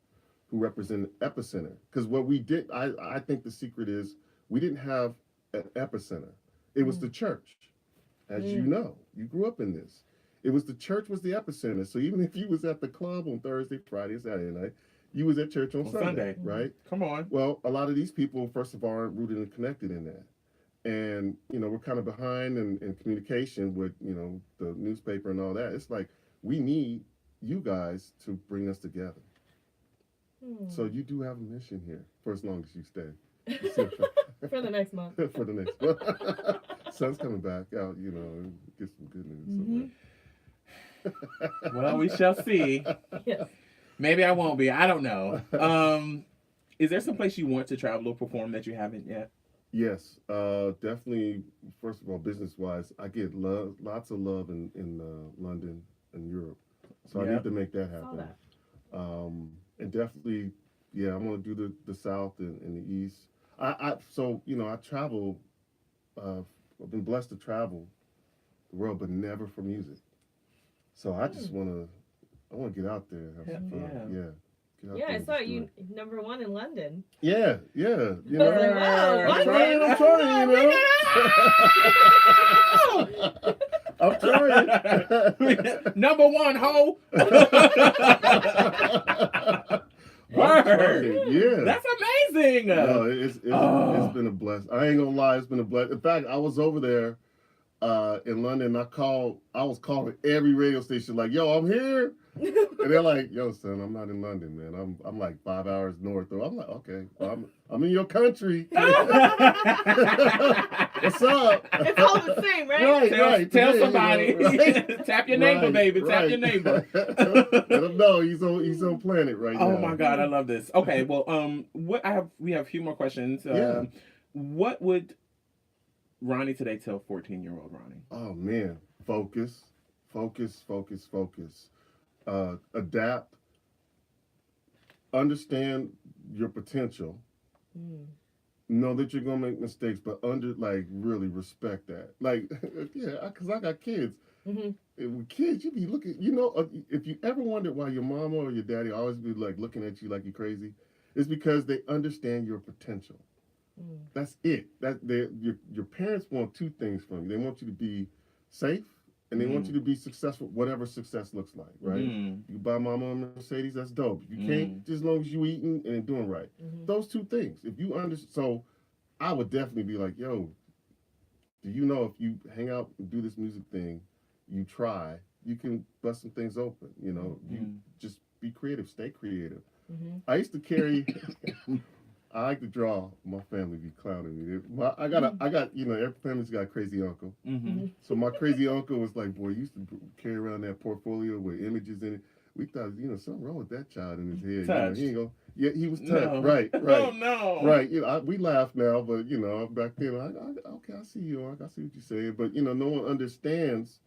who represent Epicenter. Because what we did, I think the secret is, we didn't have an epicenter. It was the church. As you know, you grew up in this. It was the church was the epicenter. So even if you was at the club on Thursday, Friday, Saturday night, you was at church on Sunday, right? Come on. Well, a lot of these people, first of all, aren't rooted and connected in that. And, we're kind of behind in communication with, the newspaper and all that. It's like, we need you guys to bring us together. So you do have a mission here for as long as you stay. For the next month. For the next month. Sun's coming back out, get some good news. Well, we shall see. Yes. Maybe I won't be. I don't know. Is there some place you want to travel or perform that you haven't yet? Yes, definitely. First of all, business-wise, I get lots of love in London and Europe. So I need to make that happen. And definitely, I'm going to do the South and the East. I travel. I've been blessed to travel the world, but never for music. So I just want to get out there, have some fun. I saw you #1 in London. Yeah. I was like, wow, I'm trying, #1, ho. Word. Yeah. That's amazing. No, it's been a blessing. I ain't gonna lie, it's been a blessing. In fact, I was over there in London. I was calling every radio station like, yo, I'm here. And they're like, yo, son, I'm not in London, man. I'm like 5 hours north. I'm like, okay, well, I'm in your country. What's up? It's all the same, right? Tell somebody. Right? Tap your neighbor, baby. Tap your neighbor. Let him know he's on planet right now. Oh my God, I love this. Okay, well, we have a few more questions. What would Ronnie today tell 14-year-old Ronnie? Oh man, focus. Adapt. Understand your potential. know that you're gonna make mistakes, but really respect that. Like, yeah, because I got kids. Mm-hmm. And with kids, you be looking. If you ever wondered why your mama or your daddy always be like looking at you like you're crazy, it's because they understand your potential. Mm. That's it. Your parents want two things from you. They want you to be safe, and they want you to be successful, whatever success looks like. Right? You buy mama a Mercedes, that's dope. You can't, just as long as you eating and doing right. Mm-hmm. Those two things. If you understand, so I would definitely be like, yo, do you know if you hang out and do this music thing, you try, you can bust some things open. You just be creative, stay creative. Mm-hmm. I used to carry. I like to draw. My family be clowning me. I got, every family's got a crazy uncle. Mm-hmm. So my crazy uncle was like, boy, he used to carry around that portfolio with images in it. We thought, something wrong with that child in his head. Touched. He ain't gonna. Yeah, he was touched. No. Right. Oh no. Right. We laugh now, but back then, okay, I see you, Unc. I see what you're saying. But no one understands,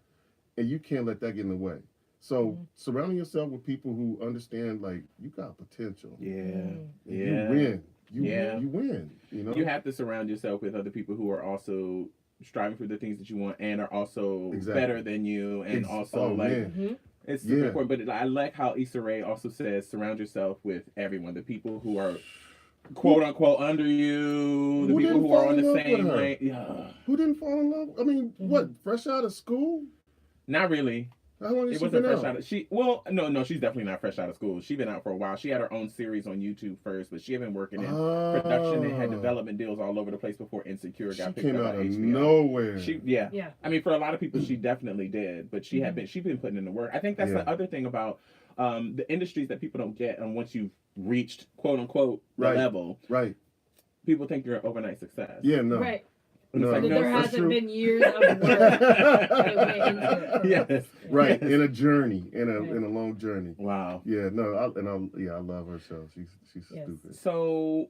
and you can't let that get in the way. So surrounding yourself with people who understand, like, you got potential. Yeah. You win. You win. You have to surround yourself with other people who are also striving for the things that you want and are also better than you, and it's super important. But I like how Issa Rae also says, surround yourself with everyone, the people who are quote unquote under you, the people who are on the same lane. Yeah. Who didn't fall in love? I mean, what? Fresh out of school? Not really. How long has It she wasn't been fresh out? out of no, she's definitely not fresh out of school. She's been out for a while. She had her own series on YouTube first, but she had been working in production and had development deals all over the place before Insecure got picked up by HBO. Nowhere. Yeah. I mean, for a lot of people, she definitely did, but she's been putting in the work. I think that's the other thing about the industries that people don't get, and once you've reached quote unquote the level, people think you're an overnight success. Yeah, no. Right. No, so there hasn't been years of work that went into it. Yes. Right, in a journey, in a long journey. Wow. Yeah, no, I love her show. She's stupid. So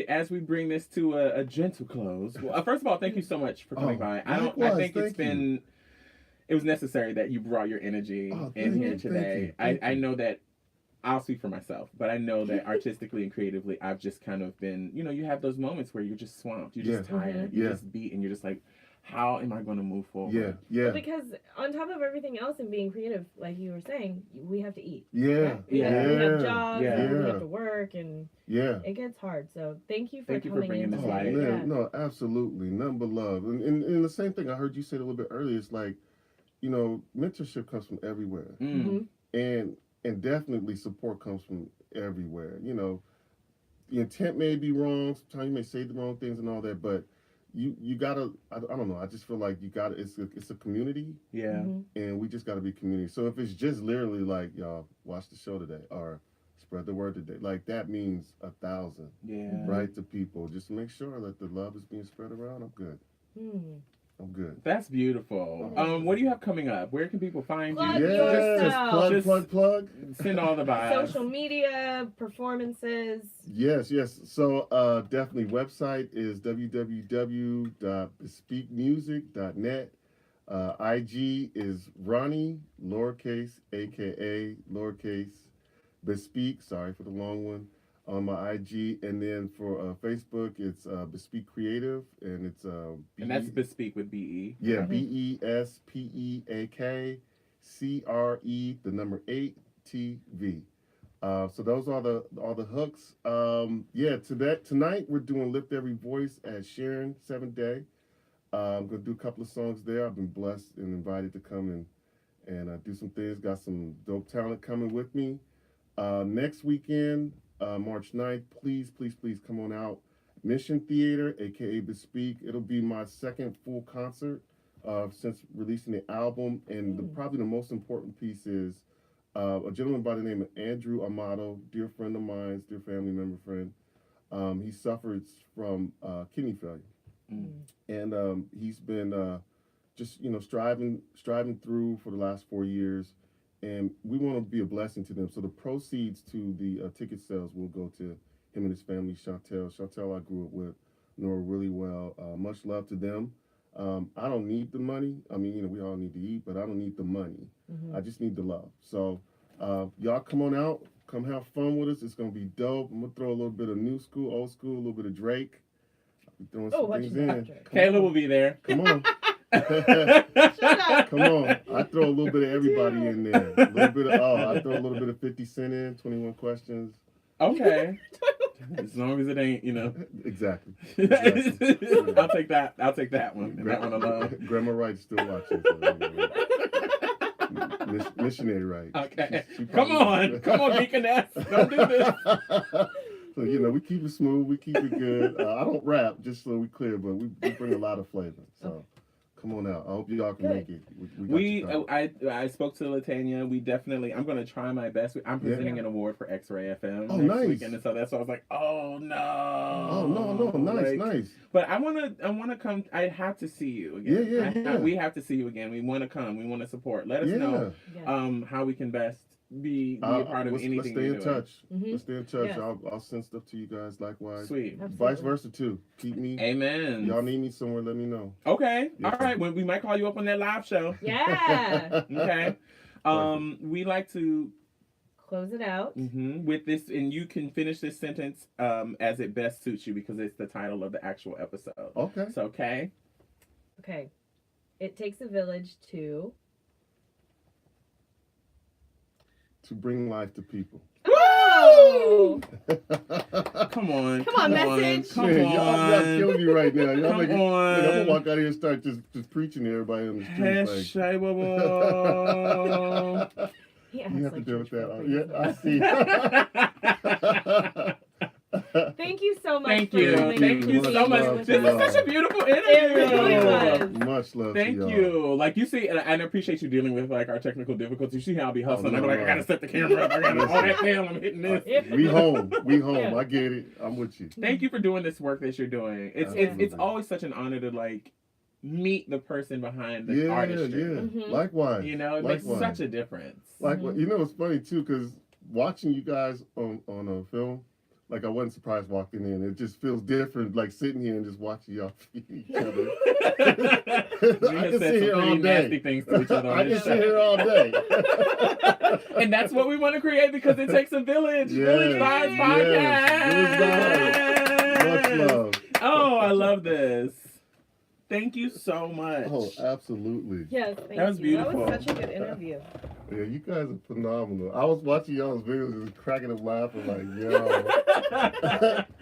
as we bring this to a gentle close, well, first of all, thank you so much for coming by. I think it was necessary that you brought your energy in here today. I know that. I'll speak for myself, but I know that artistically and creatively, I've just kind of been, you have those moments where you're just swamped, you're just tired, you're just beat, and you're just like, how am I going to move forward? Yeah. Well, because on top of everything else and being creative, like you were saying, we have to eat. Yeah. Right? We have jobs, we have to work, and it gets hard. So thank you for coming in this today. No, absolutely. Nothing but love. And the same thing I heard you say a little bit earlier, it's like, mentorship comes from everywhere. And definitely support comes from everywhere. The intent may be wrong. Sometimes you may say the wrong things and all that, but you gotta. I don't know. I just feel like you gotta. It's a community. Yeah. And we just gotta be community. So if it's just literally like, y'all watch the show today or spread the word today, like that means 1,000. Yeah. Right to people. Just make sure that the love is being spread around. I'm good. I'm good. That's beautiful. What do you have coming up? Where can people find you? Plug. Send all the vibes. Social media, performances. Yes. So definitely website is www.bespeakmusic.net. IG is Ronnie, lowercase, A.K.A, lowercase, Bespeak, sorry for the long one, on my IG, and then for Facebook, it's Bespeak Creative, and it's and that's Bespeak with B-E. Yeah, BESPEAK CRE, the number 8 TV. So those are all the hooks. Tonight we're doing Lift Every Voice at Sharon 7th Day. I'm gonna do a couple of songs there. I've been blessed and invited to come and do some things. Got some dope talent coming with me. Next weekend, March 9th, please come on out. Mission Theater, A.K.A. Bespeak. It'll be my second full concert since releasing the album. And probably the most important piece is a gentleman by the name of Andrew Amato, dear friend of mine, dear family member friend. He suffers from kidney failure. And he's been just striving through for the last 4 years. And we want to be a blessing to them. So the proceeds to the ticket sales will go to him and his family, Chantel. Chantel I grew up with, know her really well. Much love to them. I don't need the money. I mean, we all need to eat, but I don't need the money. I just need the love. So y'all come on out. Come have fun with us. It's going to be dope. I'm going to throw a little bit of new school, old school, a little bit of Drake. Throwing Oh, some what things you in. Patrick? Kayla will be there. Come on. Shut up. Come on. I throw a little bit of everybody in there. A little bit of, I throw a little bit of 50 Cent in, 21 Questions. Okay. As long as it ain't, Exactly. I'll take that. I'll take that one. And that one alone. Grandma Wright's still watching. So, missionary Wright. Okay. She Come on, Deaconess. Don't do this. So, we keep it smooth. We keep it good. I don't rap, just so we clear, but we bring a lot of flavor. So. Come on out. I hope y'all can make it. I spoke to Latanya. We definitely. I'm gonna try my best. I'm presenting an award for X-Ray FM next weekend, and so that's why I was like, oh no. Oh no, nice. But I wanna come. I have to see you again. Yeah. We have to see you again. We want to come. We want to support. Let us know how we can best be a part of anything. Let's stay in touch. Mm-hmm. Let's stay in touch. Yeah. I'll send stuff to you guys likewise. Sweet. Absolutely. Vice versa too. Keep me. Amen. Y'all need me somewhere, let me know. Okay. Yeah. All right. Well, we might call you up on that live show. Yeah. Okay. We like to close it out with this, and you can finish this sentence as it best suits you because it's the title of the actual episode. Okay. So, okay. Okay. It takes a village to bring life to people. Oh! Come on, message. Come Man, on. Y'all killing me right now. Y'all Come making, on. I'm gonna walk out here and start just preaching to everybody on the street. He acts You have to like deal with George that. Costanza. I see. Thank you so much. Thank for you. coming Thank and you being so here much. with This us. is such a beautiful interview. It really was. Much love Thank to y'all. you. Like you see, and I appreciate you dealing with like our technical difficulties. You see how I'll be hustling. Oh, no, I'm like, I gotta set the camera up. I gotta all that film. I'm hitting this. We home. Yeah. I get it. I'm with you. Thank you for doing this work that you're doing. It's always such an honor to like meet the person behind the artistry. Yeah. Mm-hmm. Likewise. It makes such a difference. It's funny too, because watching you guys on a film, like I wasn't surprised walking in. It just feels different, like sitting here and just watching y'all feed each other. I can sit here all day. Things to each other I can sit here all day. And that's what we want to create because it takes a village. Yes, Village Vibes Podcast. Village Vibes. Much love. Oh, I love this. Thank you so much. Oh, absolutely. Yes, thank That was you. beautiful. That was such a good interview. Yeah, you guys are phenomenal. I was watching y'all's videos and cracking up laughing like, yo.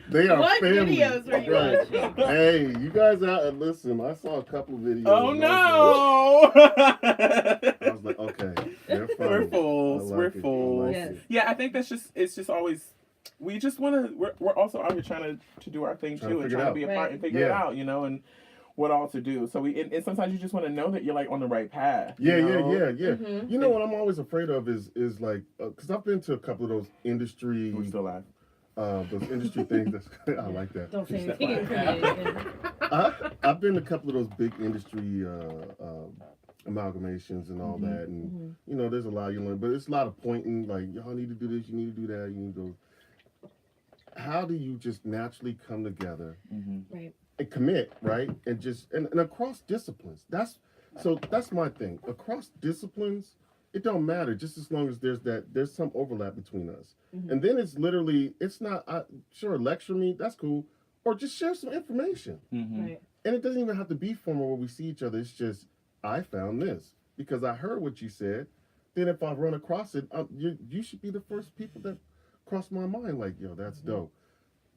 They are What family. videos were you watching? Hey, you guys out and listen, I saw a couple of videos. Oh no! I was like, okay, they're funny. We're fools. I like We're it. I fools. like Yes. it. Yeah, I think it's just always, we just want to, we're also out here trying to do our thing Trying too to and figure it trying to out. be a part Right. and figure it out, and what all to do. So and sometimes you just want to know that you're like on the right path. Yeah. Mhm. You know what I'm always afraid of is like, because I've been to a couple of those industry, We're still live. those industry things. I like that. Don't say She's anything incriminating. I've been to a couple of those big industry amalgamations and all that, and there's a lot you learn, but it's a lot of pointing, like y'all need to do this, you need to do that, you need to. How do you just naturally come together Right. and commit, right, and just and across disciplines? That's my thing. Across disciplines, it don't matter just as long as there's some overlap between us, and then it's literally not sure lecture me, that's cool, or just share some information. Right. And it doesn't even have to be formal where we see each other. It's just, I found this because I heard what you said. Then if I run across it, you should be the first people that cross my mind. Like, yo, that's dope.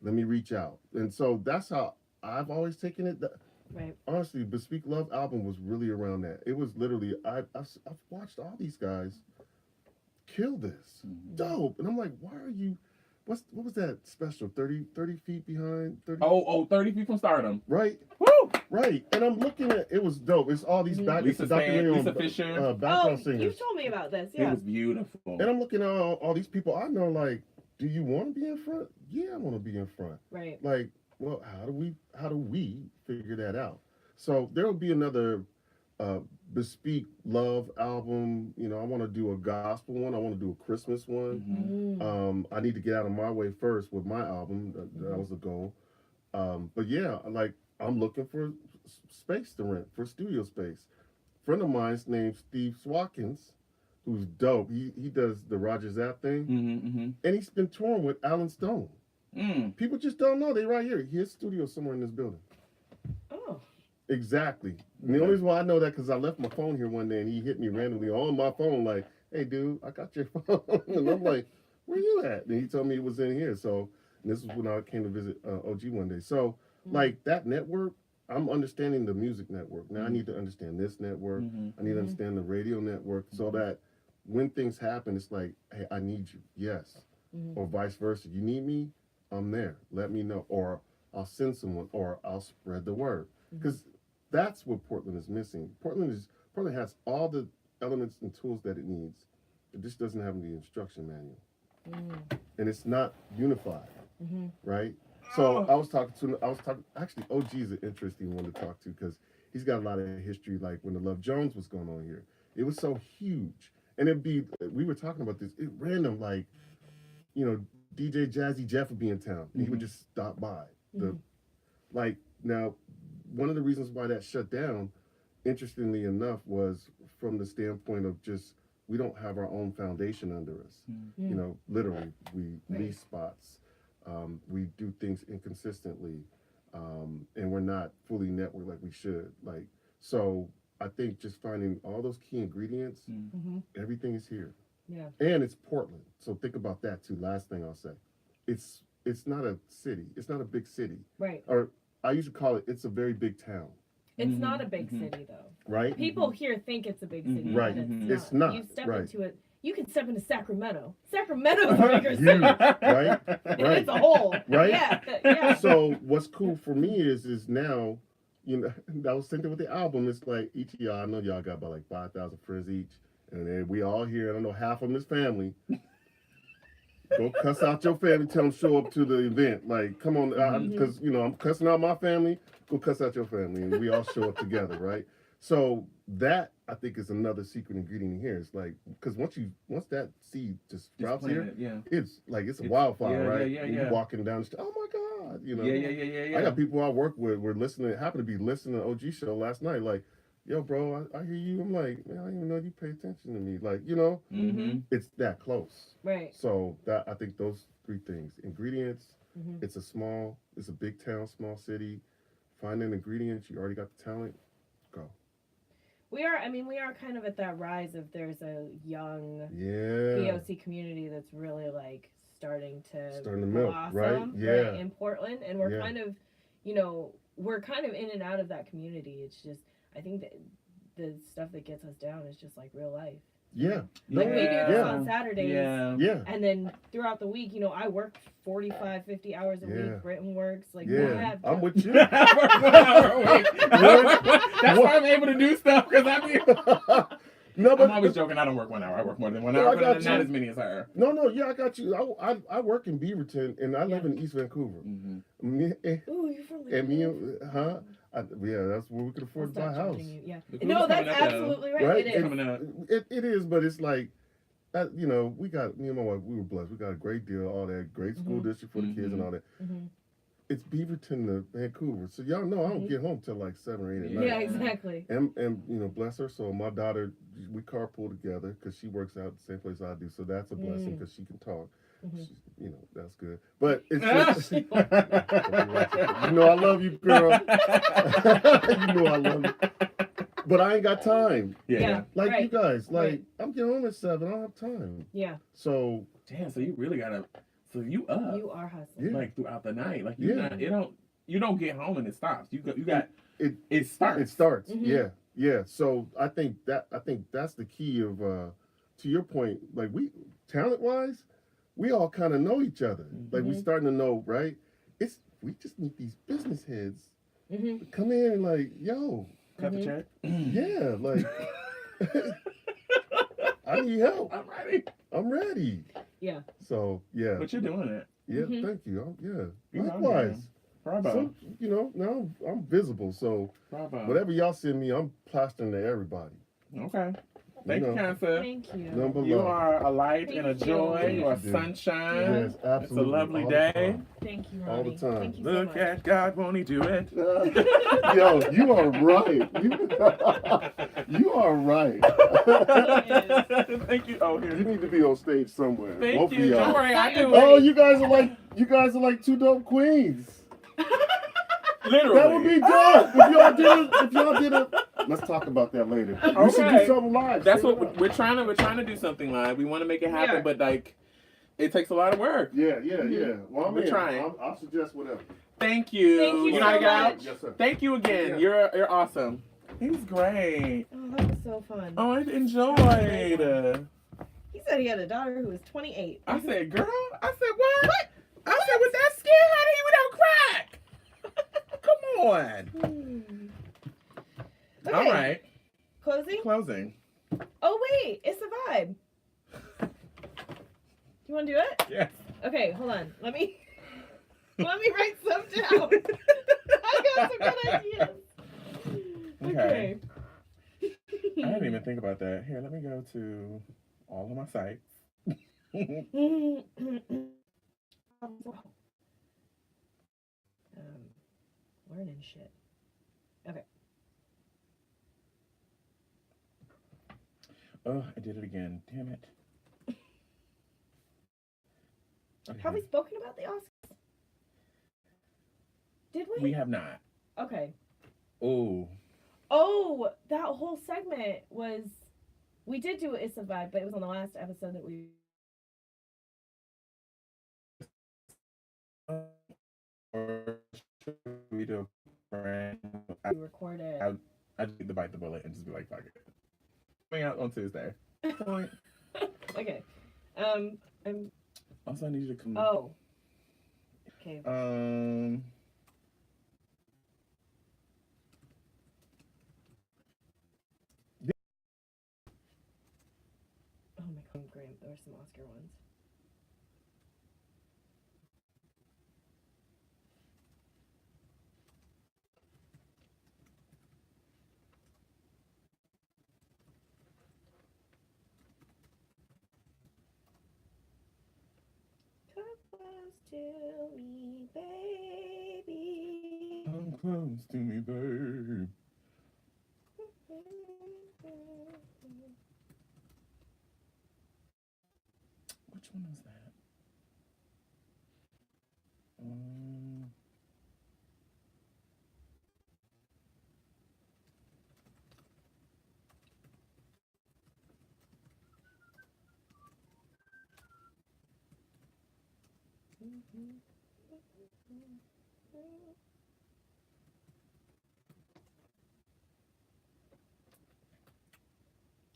Let me reach out. And so that's how I've always taken it. Right. Honestly, Bespeak Love album was really around that. It was literally, I've watched all these guys kill this. Dope. And I'm like, why are you... What was that special? 30 feet behind? 30? 30 feet from stardom. Right? Woo! Right. And I'm looking at it was dope. It's all these Lisa Fisher. background You singers. told me about this. It Yeah. was beautiful. And I'm looking at all these people I know, like, do you want to be in front? Yeah, I want to be in front. Right. Like, well, how do we figure that out? So there will be another Bespeak Love album. I want to do a gospel one. I want to do a Christmas one. I need to get out of my way first with my album. That was the goal. But yeah, like I'm looking for space to rent, for studio space. A friend of mine's named Steve Swatkins, who's dope. He does the Roger Zapp thing, and he's been touring with Alan Stone. People just don't know. They right here. His studio somewhere in this building. Oh. Exactly. And the only reason why I know that because I left my phone here one day and he hit me randomly on my phone like, "Hey, dude, I got your phone." And I'm like, "Where you at?" And he told me it was in here. So this was when I came to visit OG one day. So like that network, I'm understanding the music network. Now I need to understand this network. I need to understand the radio network so that when things happen, it's like, "Hey, I need you." Yes. Or vice versa. You need me? I'm there. Let me know. Or I'll send someone or I'll spread the word. Because that's what Portland is missing. Portland has all the elements and tools that it needs. It just doesn't have the instruction manual. And it's not unified. Right? So actually OG is an interesting one to talk to because he's got a lot of history. Like when the Love Jones was going on here, it was so huge. And we were talking about this, random, like, DJ Jazzy Jeff would be in town. And he would just stop by. Now, one of the reasons why that shut down, interestingly enough, was from the standpoint of just we don't have our own foundation under us. Literally, we lease spots. We do things inconsistently, and we're not fully networked like we should. So I think just finding all those key ingredients, everything is here. Yeah. And it's Portland. So think about that too. Last thing I'll say. It's not a city. It's not a big city. Right. Or I usually call it's a very big town. It's not a big city though. Right? People here think it's a big city. Right. It's not. You step right. into it. You can step into Sacramento. Sacramento's a bigger city. Right? It's a whole. Right? Yeah. So what's cool for me is now, I was thinking with the album, it's like each of y'all, I know y'all got about like 5,000 friends each. And then we all here, and I know half of them is family. Go cuss out your family, tell them show up to the event. Like, come on, because, I'm cussing out my family, go cuss out your family, and we all show up together, right? So that, I think, is another secret ingredient here. It's like, because once that seed just sprouts here, it's like, it's a wildfire, right? Yeah. You walking down the street, oh my God, Yeah. I got people I work with, happened to be listening to OG show last night, like, "Yo, bro, I hear you." I'm like, "Man, I didn't even know you pay attention to me." Like, it's that close. Right. So I think those three things: ingredients. It's a big town, small city. Finding ingredients. You already got the talent. Go. We are kind of at that rise of there's a young POC community that's really like starting to milk, blossom, right? Yeah. In Portland, and we're kind of, we're kind of in and out of that community. It's just. I think that the stuff that gets us down is just like real life. Yeah. Like we do this on Saturdays. Yeah. And then throughout the week, I work 45, 50 hours a week. Britton works. Like, I'm with you. I work 1 hour a week. That's why I'm able to do stuff, because I'm always joking. I don't work 1 hour. I work more than 1 hour, but not as many as her. No, I got you. I work in Beaverton, and I live in East Vancouver. Ooh, you're from Huh? That's where we could afford to buy a house. No, that's absolutely right. It is, but it's like, we got, me and my wife, we were blessed. We got a great deal, all that, great school district for the kids and all that. It's Beaverton to Vancouver. So y'all know I don't get home till like 7 or 8 at night. Yeah, exactly. And bless her soul, my daughter, we carpool together because she works out the same place I do. So that's a blessing because she can talk. She, that's good. But it's just, I love you, girl. I love you. But I ain't got time. Yeah. Like you guys, I'm getting home at 7. I don't have time. Yeah. So. Damn, so you really gotta, you up. You are hustling. Like throughout the night. Like you don't get home and it stops. You got, it starts. It starts. Yeah. So I think that's the key of, to your point, like talent-wise, we all kind of know each other. Like we starting to know, right? We just need these business heads to come in and like, yo. Cut the check? Yeah, like, I need help. I'm ready. Yeah. So, yeah. But you're doing it. Yeah, thank you. You likewise. Bravo. So, now I'm visible. So, whatever y'all send me, I'm plastering to everybody. Okay. Thank you, Cancer. Thank you. You are a light and a joy. You are sunshine. Yes, absolutely. It's a lovely day. Thank you, Ronnie. All the time. Thank you Look so much. at God, won't he do it? Yo, you are right. You are right. Thank you. Oh, here. You need to be on stage somewhere. Thank Both you. of y'all. Don't worry, I do. Oh, you guys are like You guys are like two dope queens. Literally. That would be dope. If y'all did it. Let's talk about that later. We should do something live. That's what we're trying to do something live. We want to make it happen, but like, it takes a lot of work. Yeah. Well, We're trying. I'll suggest whatever. Thank you. Thank you know so how to get out? much. Yes, sir. Thank you again. Yeah. You're awesome. He's great. Oh, that was so fun. Oh, I enjoyed. He said he had a daughter who was 28. I said, girl. I said, what? I said, with that skin, honey, without crack. Come on. Okay. All right. Closing? Oh, wait. It's a vibe. You want to do it? Yes. Okay, hold on. Let me write some down. I got some good ideas. Okay. I didn't even think about that. Here, let me go to all of my sites. Learning shit. Okay. Oh, I did it again. Damn it. Okay. Have we spoken about the Oscars? Did we? We have not. Okay. Oh. Oh, that whole segment was. We did do It's a Vibe, but it was on the last episode that we. Or should we do a recorded. I just need to bite the bullet and just be like, fuck it. Coming out on Tuesday. Okay. Also, I need you to come. Oh. Okay. Oh my God, great. There were some Oscar ones. Come close to me, baby. Come close to me, babe. Which one is that?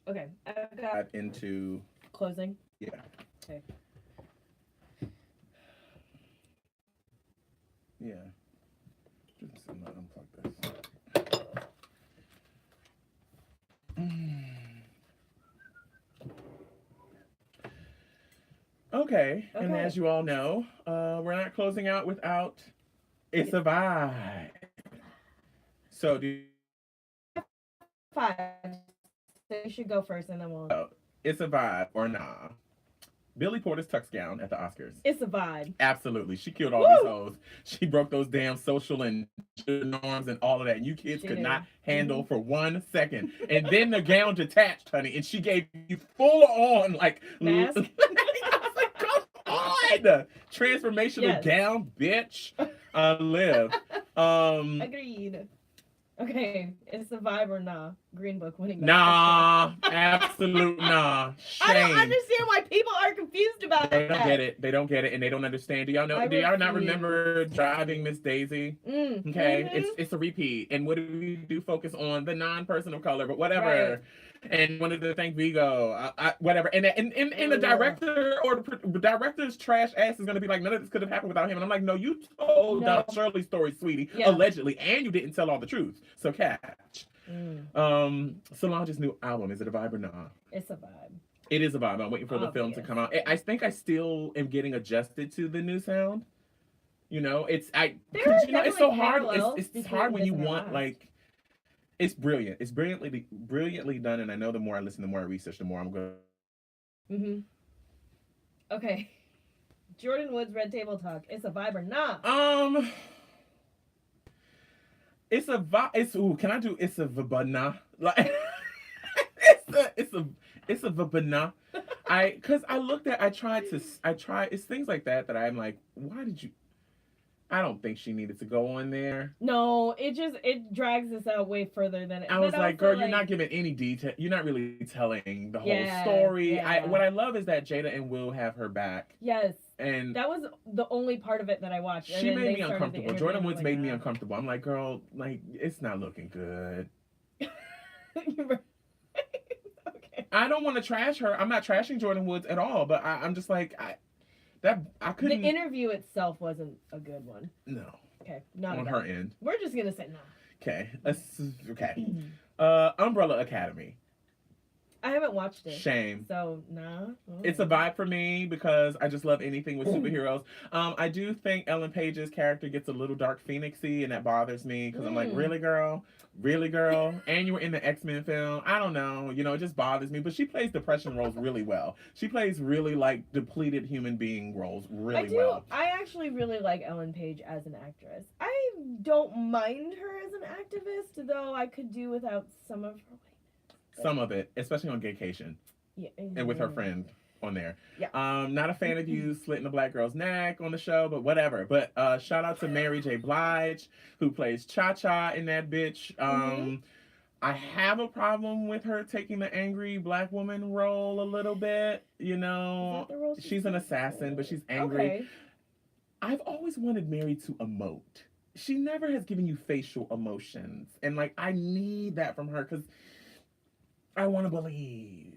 Okay, I've got into closing. yeah. Okay. Yeah. Just unplug this. Okay, and as you all know, we're not closing out without It's a Vibe. So do 5. So you should go first, and then we'll. It's a Vibe or nah? Billy Porter's tux gown at the Oscars. It's a vibe. Absolutely. She killed all these hoes. She broke those damn social and norms and all of that. And you kids could not handle for 1 second. And then the gown detached, honey, and she gave you full on like mask. I was like, come on. Transformational gown, bitch. Live. Agreed. Okay, it's a vibe or nah? Green Book winning. Nah, absolute nah. Shame. I don't understand why people are confused about They it. don't get it. They don't get it, and they don't understand. Do y'all know? Do y'all not remember Driving Miss Daisy? Okay, it's a repeat. And what do we do? Focus on the non-person of color, but whatever. Right. And one of the things we go, whatever. And the director or the director's trash ass is gonna be like, none of this could have happened without him. And I'm like, no, you told Donald Shirley's story, sweetie, allegedly, and you didn't tell all the truth. So catch. Solange's new album, is it a vibe or not? It's a vibe. It is a vibe. I'm waiting for the film to come out. I think I still am getting adjusted to the new sound. You know, it's so hard. It's hard when you want like. It's brilliant. It's brilliantly done, and I know the more I listen, the more I research, the more I'm going. Okay. Jordan Woods, Red Table Talk. It's a vibe or not? It's a vibe. Can I do? It's a vibana. Like it's a vibana. it's things like that I'm like, why did you, I don't think she needed to go on there. No, it drags this out way further than it. I was like, girl, you're not giving any detail. You're not really telling the whole story. Yeah. What I love is that Jada and Will have her back. Yes. And that was the only part of it that I watched. She made me uncomfortable. Jordan Woods made me uncomfortable. I'm like, girl, like, it's not looking good. Okay. I don't want to trash her. I'm not trashing Jordan Woods at all, but I'm just like, I couldn't. The interview itself wasn't a good one. No. Okay, not on her end. We're just gonna say no. Okay. Okay. Umbrella Academy. I haven't watched it. Shame. So, nah. Oh. It's a vibe for me because I just love anything with superheroes. I do think Ellen Page's character gets a little Dark Phoenix-y, and that bothers me because I'm like, really, girl? Really, girl? And you were in the X-Men film? I don't know. You know, it just bothers me. But she plays depression roles really well. She plays really, like, depleted human being roles really well. I actually really like Ellen Page as an actress. I don't mind her as an activist, though I could do without some of her. Some of it, especially on Gaycation. Yeah. And with her friend on there. Yeah. Not a fan of you slitting a black girl's neck on the show, but whatever. But shout out to Mary J. Blige, who plays Cha-Cha in that bitch. I have a problem with her taking the angry black woman role a little bit. You know, she's an assassin, but she's angry. Okay. I've always wanted Mary to emote. She never has given you facial emotions. And, like, I need that from her because I want to believe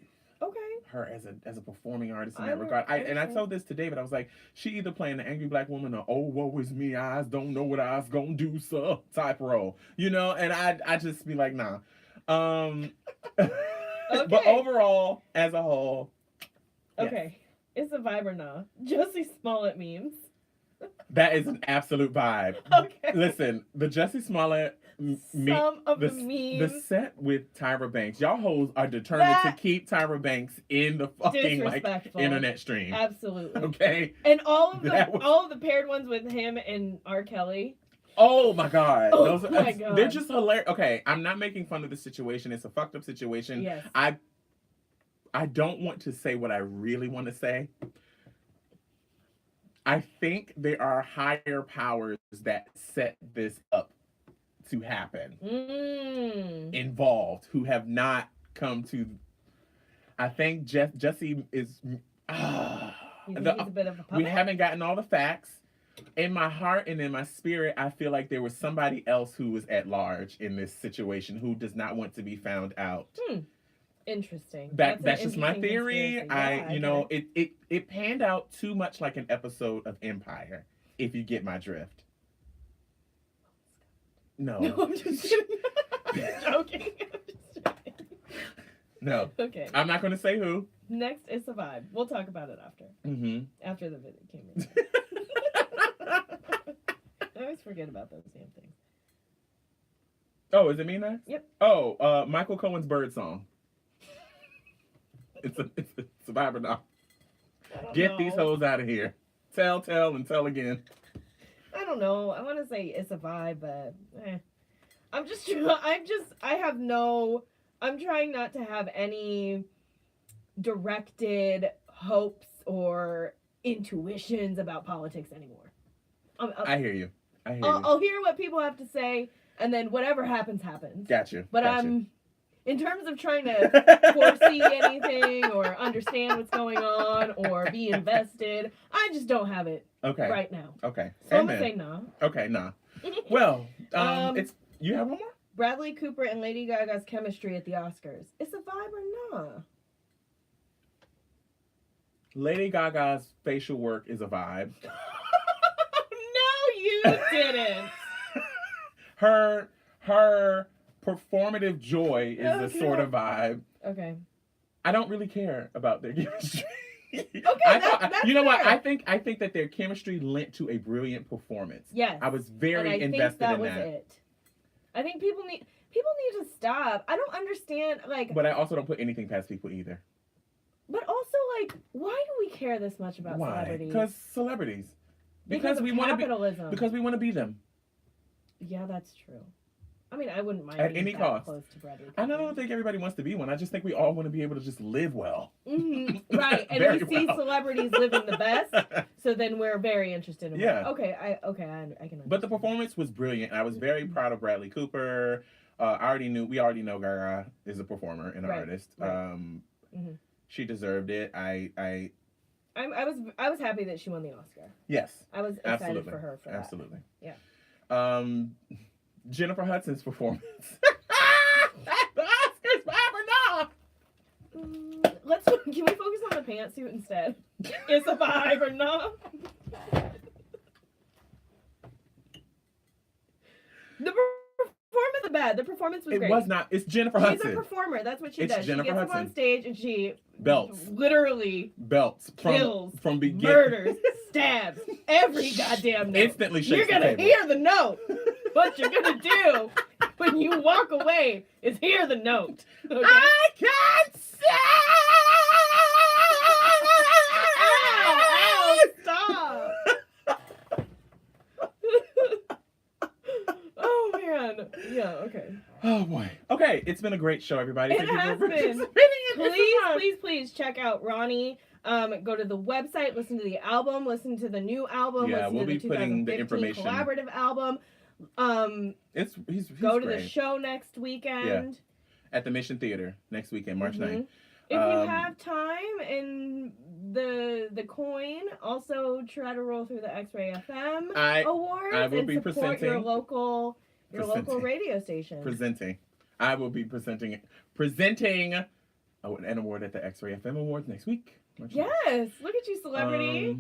her as a performing artist in that regard. I told this to David. I was like, she either playing the angry black woman or, oh, woe is me, eyes don't know what eyes gonna do, sir, type role. You know, and I just be like, nah. But overall, as a whole, okay. Yes. It's a vibe or nah. Jussie Smollett memes. That is an absolute vibe. Okay. Listen, the Jussie Smollett some of the memes. The set with Tyra Banks. Y'all hoes are determined to keep Tyra Banks in the fucking like internet stream. Absolutely. Okay. And all of the paired ones with him and R. Kelly. Oh my God. Oh my God. They're just hilarious. Okay, I'm not making fun of the situation. It's a fucked up situation. Yes. I don't want to say what I really want to say. I think there are higher powers that set this up to happen involved who have not come to. I think Jussie is he's a bit of a puppet? We haven't gotten all the facts. In my heart and in my spirit, I feel like there was somebody else who was at large in this situation who does not want to be found out. Interesting. That's just my theory. Yeah, it panned out too much like an episode of Empire, if you get my drift. No, I'm just kidding. I'm joking. No. Okay. I'm not going to say who. Next is the vibe. We'll talk about it after. After the visit came in. I always forget about those damn things. Oh, is it me next? Yep. Oh, Michael Cohen's Bird Song. It's a Survivor now. Get these hoes out of here. Tell, and tell again. I don't know. I want to say it's a vibe, but I'm trying not to have any directed hopes or intuitions about politics anymore. I hear you. I'll hear what people have to say, and then whatever happens, happens. Gotcha. But in terms of trying to foresee anything or understand what's going on or be invested, I just don't have it right now. Okay. So I'm going to say no. Okay, nah. Well, it's you have one more? Bradley Cooper and Lady Gaga's chemistry at the Oscars. It's a vibe or nah? Lady Gaga's facial work is a vibe. No, you didn't. Her performative joy is a sort of vibe. Okay. I don't really care about their chemistry. Okay, you know fair. what? I think that their chemistry lent to a brilliant performance. Yes. I was very invested in that. That was it. I think people need to stop. I don't understand But I also don't put anything past people either. But also why do we care this much about celebrities? Because celebrities. Because we want to be them. Yeah, that's true. I mean, I wouldn't mind At being any that cost. close to Bradley Cooper. And I don't think everybody wants to be one. I just think we all want to be able to just live well. Mm-hmm. Right, and Very we see well. celebrities living the best, so then we're very interested in. Yeah. Okay, I can understand. But the performance was brilliant. I was very proud of Bradley Cooper. We already know Gaga is a performer and an artist. Right. She deserved it. I was happy that she won the Oscar. Yes. I was excited for her for that. Absolutely. Yeah. Jennifer Hudson's performance. The Oscars forever now. Can we focus on the pantsuit instead? It's a vibe or not? The performance was bad. The performance was great. It was not. It's Jennifer She's Hudson. a performer. That's what she It's does. Jennifer she gets Hudson. up on stage and she Belts. literally Belts. kills, From beginning. murders, stabs every goddamn note. Instantly shakes You're gonna the table. hear the note. What you're gonna do when you walk away is hear the note. Okay? I can't say. Ow, stop. Oh man. Yeah. Okay. Oh boy. Okay, it's been a great show, everybody. It Thank you has for been. participating. Please check out Ronnie. Go to the website, listen to the album, listen to the new album, Yeah, listen we'll to the be putting the 2015 information. collaborative album. He's Go to great. the show next weekend. At the Mission Theater next weekend, March 9th. If you have time and the coin, also try to roll through the X-Ray FM awards I will and be support presenting your local radio station. I will be presenting an award at the X-Ray FM Awards next week. March 9th. Yes, look at you, celebrity.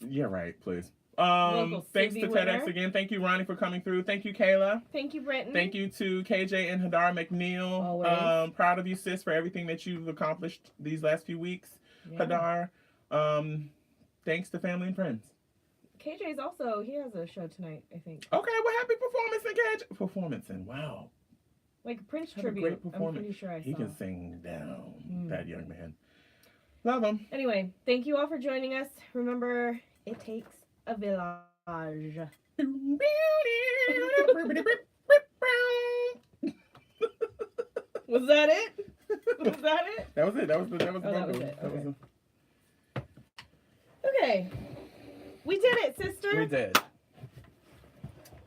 Yeah, right. Please. Local Thanks Suzy to winner. TEDx again. Thank you, Ronnie, for coming through. Thank you, Kayla. Thank you, Britton. Thank you to KJ and Hadar McNeil. Always. Proud of you, sis, for everything that you've accomplished these last few weeks. Yeah. Hadar. Thanks to family and friends. KJ's also, he has a show tonight, I think. Okay, well, happy performance in KJ. Performance in, wow. Like a Prince Have a tribute. great performance. I'm pretty sure I saw. He can sing down, that young man. Love him. Anyway, thank you all for joining us. Remember, it takes a village. Was that it? Was that it? That was it. That was the that was vocal. it. That was Okay. Okay. We did it, sister. We did.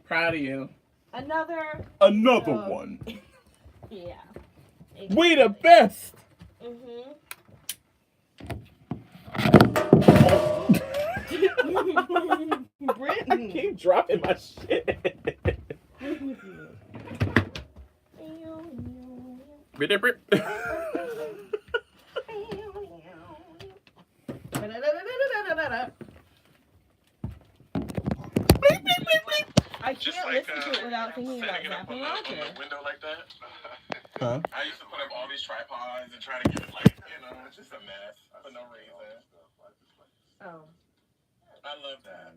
Proud of you. Another one. Yeah. We the best. Brittany. I keep dropping my shit. I can't listen to it without thinking about zapping Roger. Window like that. Huh? I used to put up all these tripods and try to get it like, it's just a mess for no reason. Oh. I love that.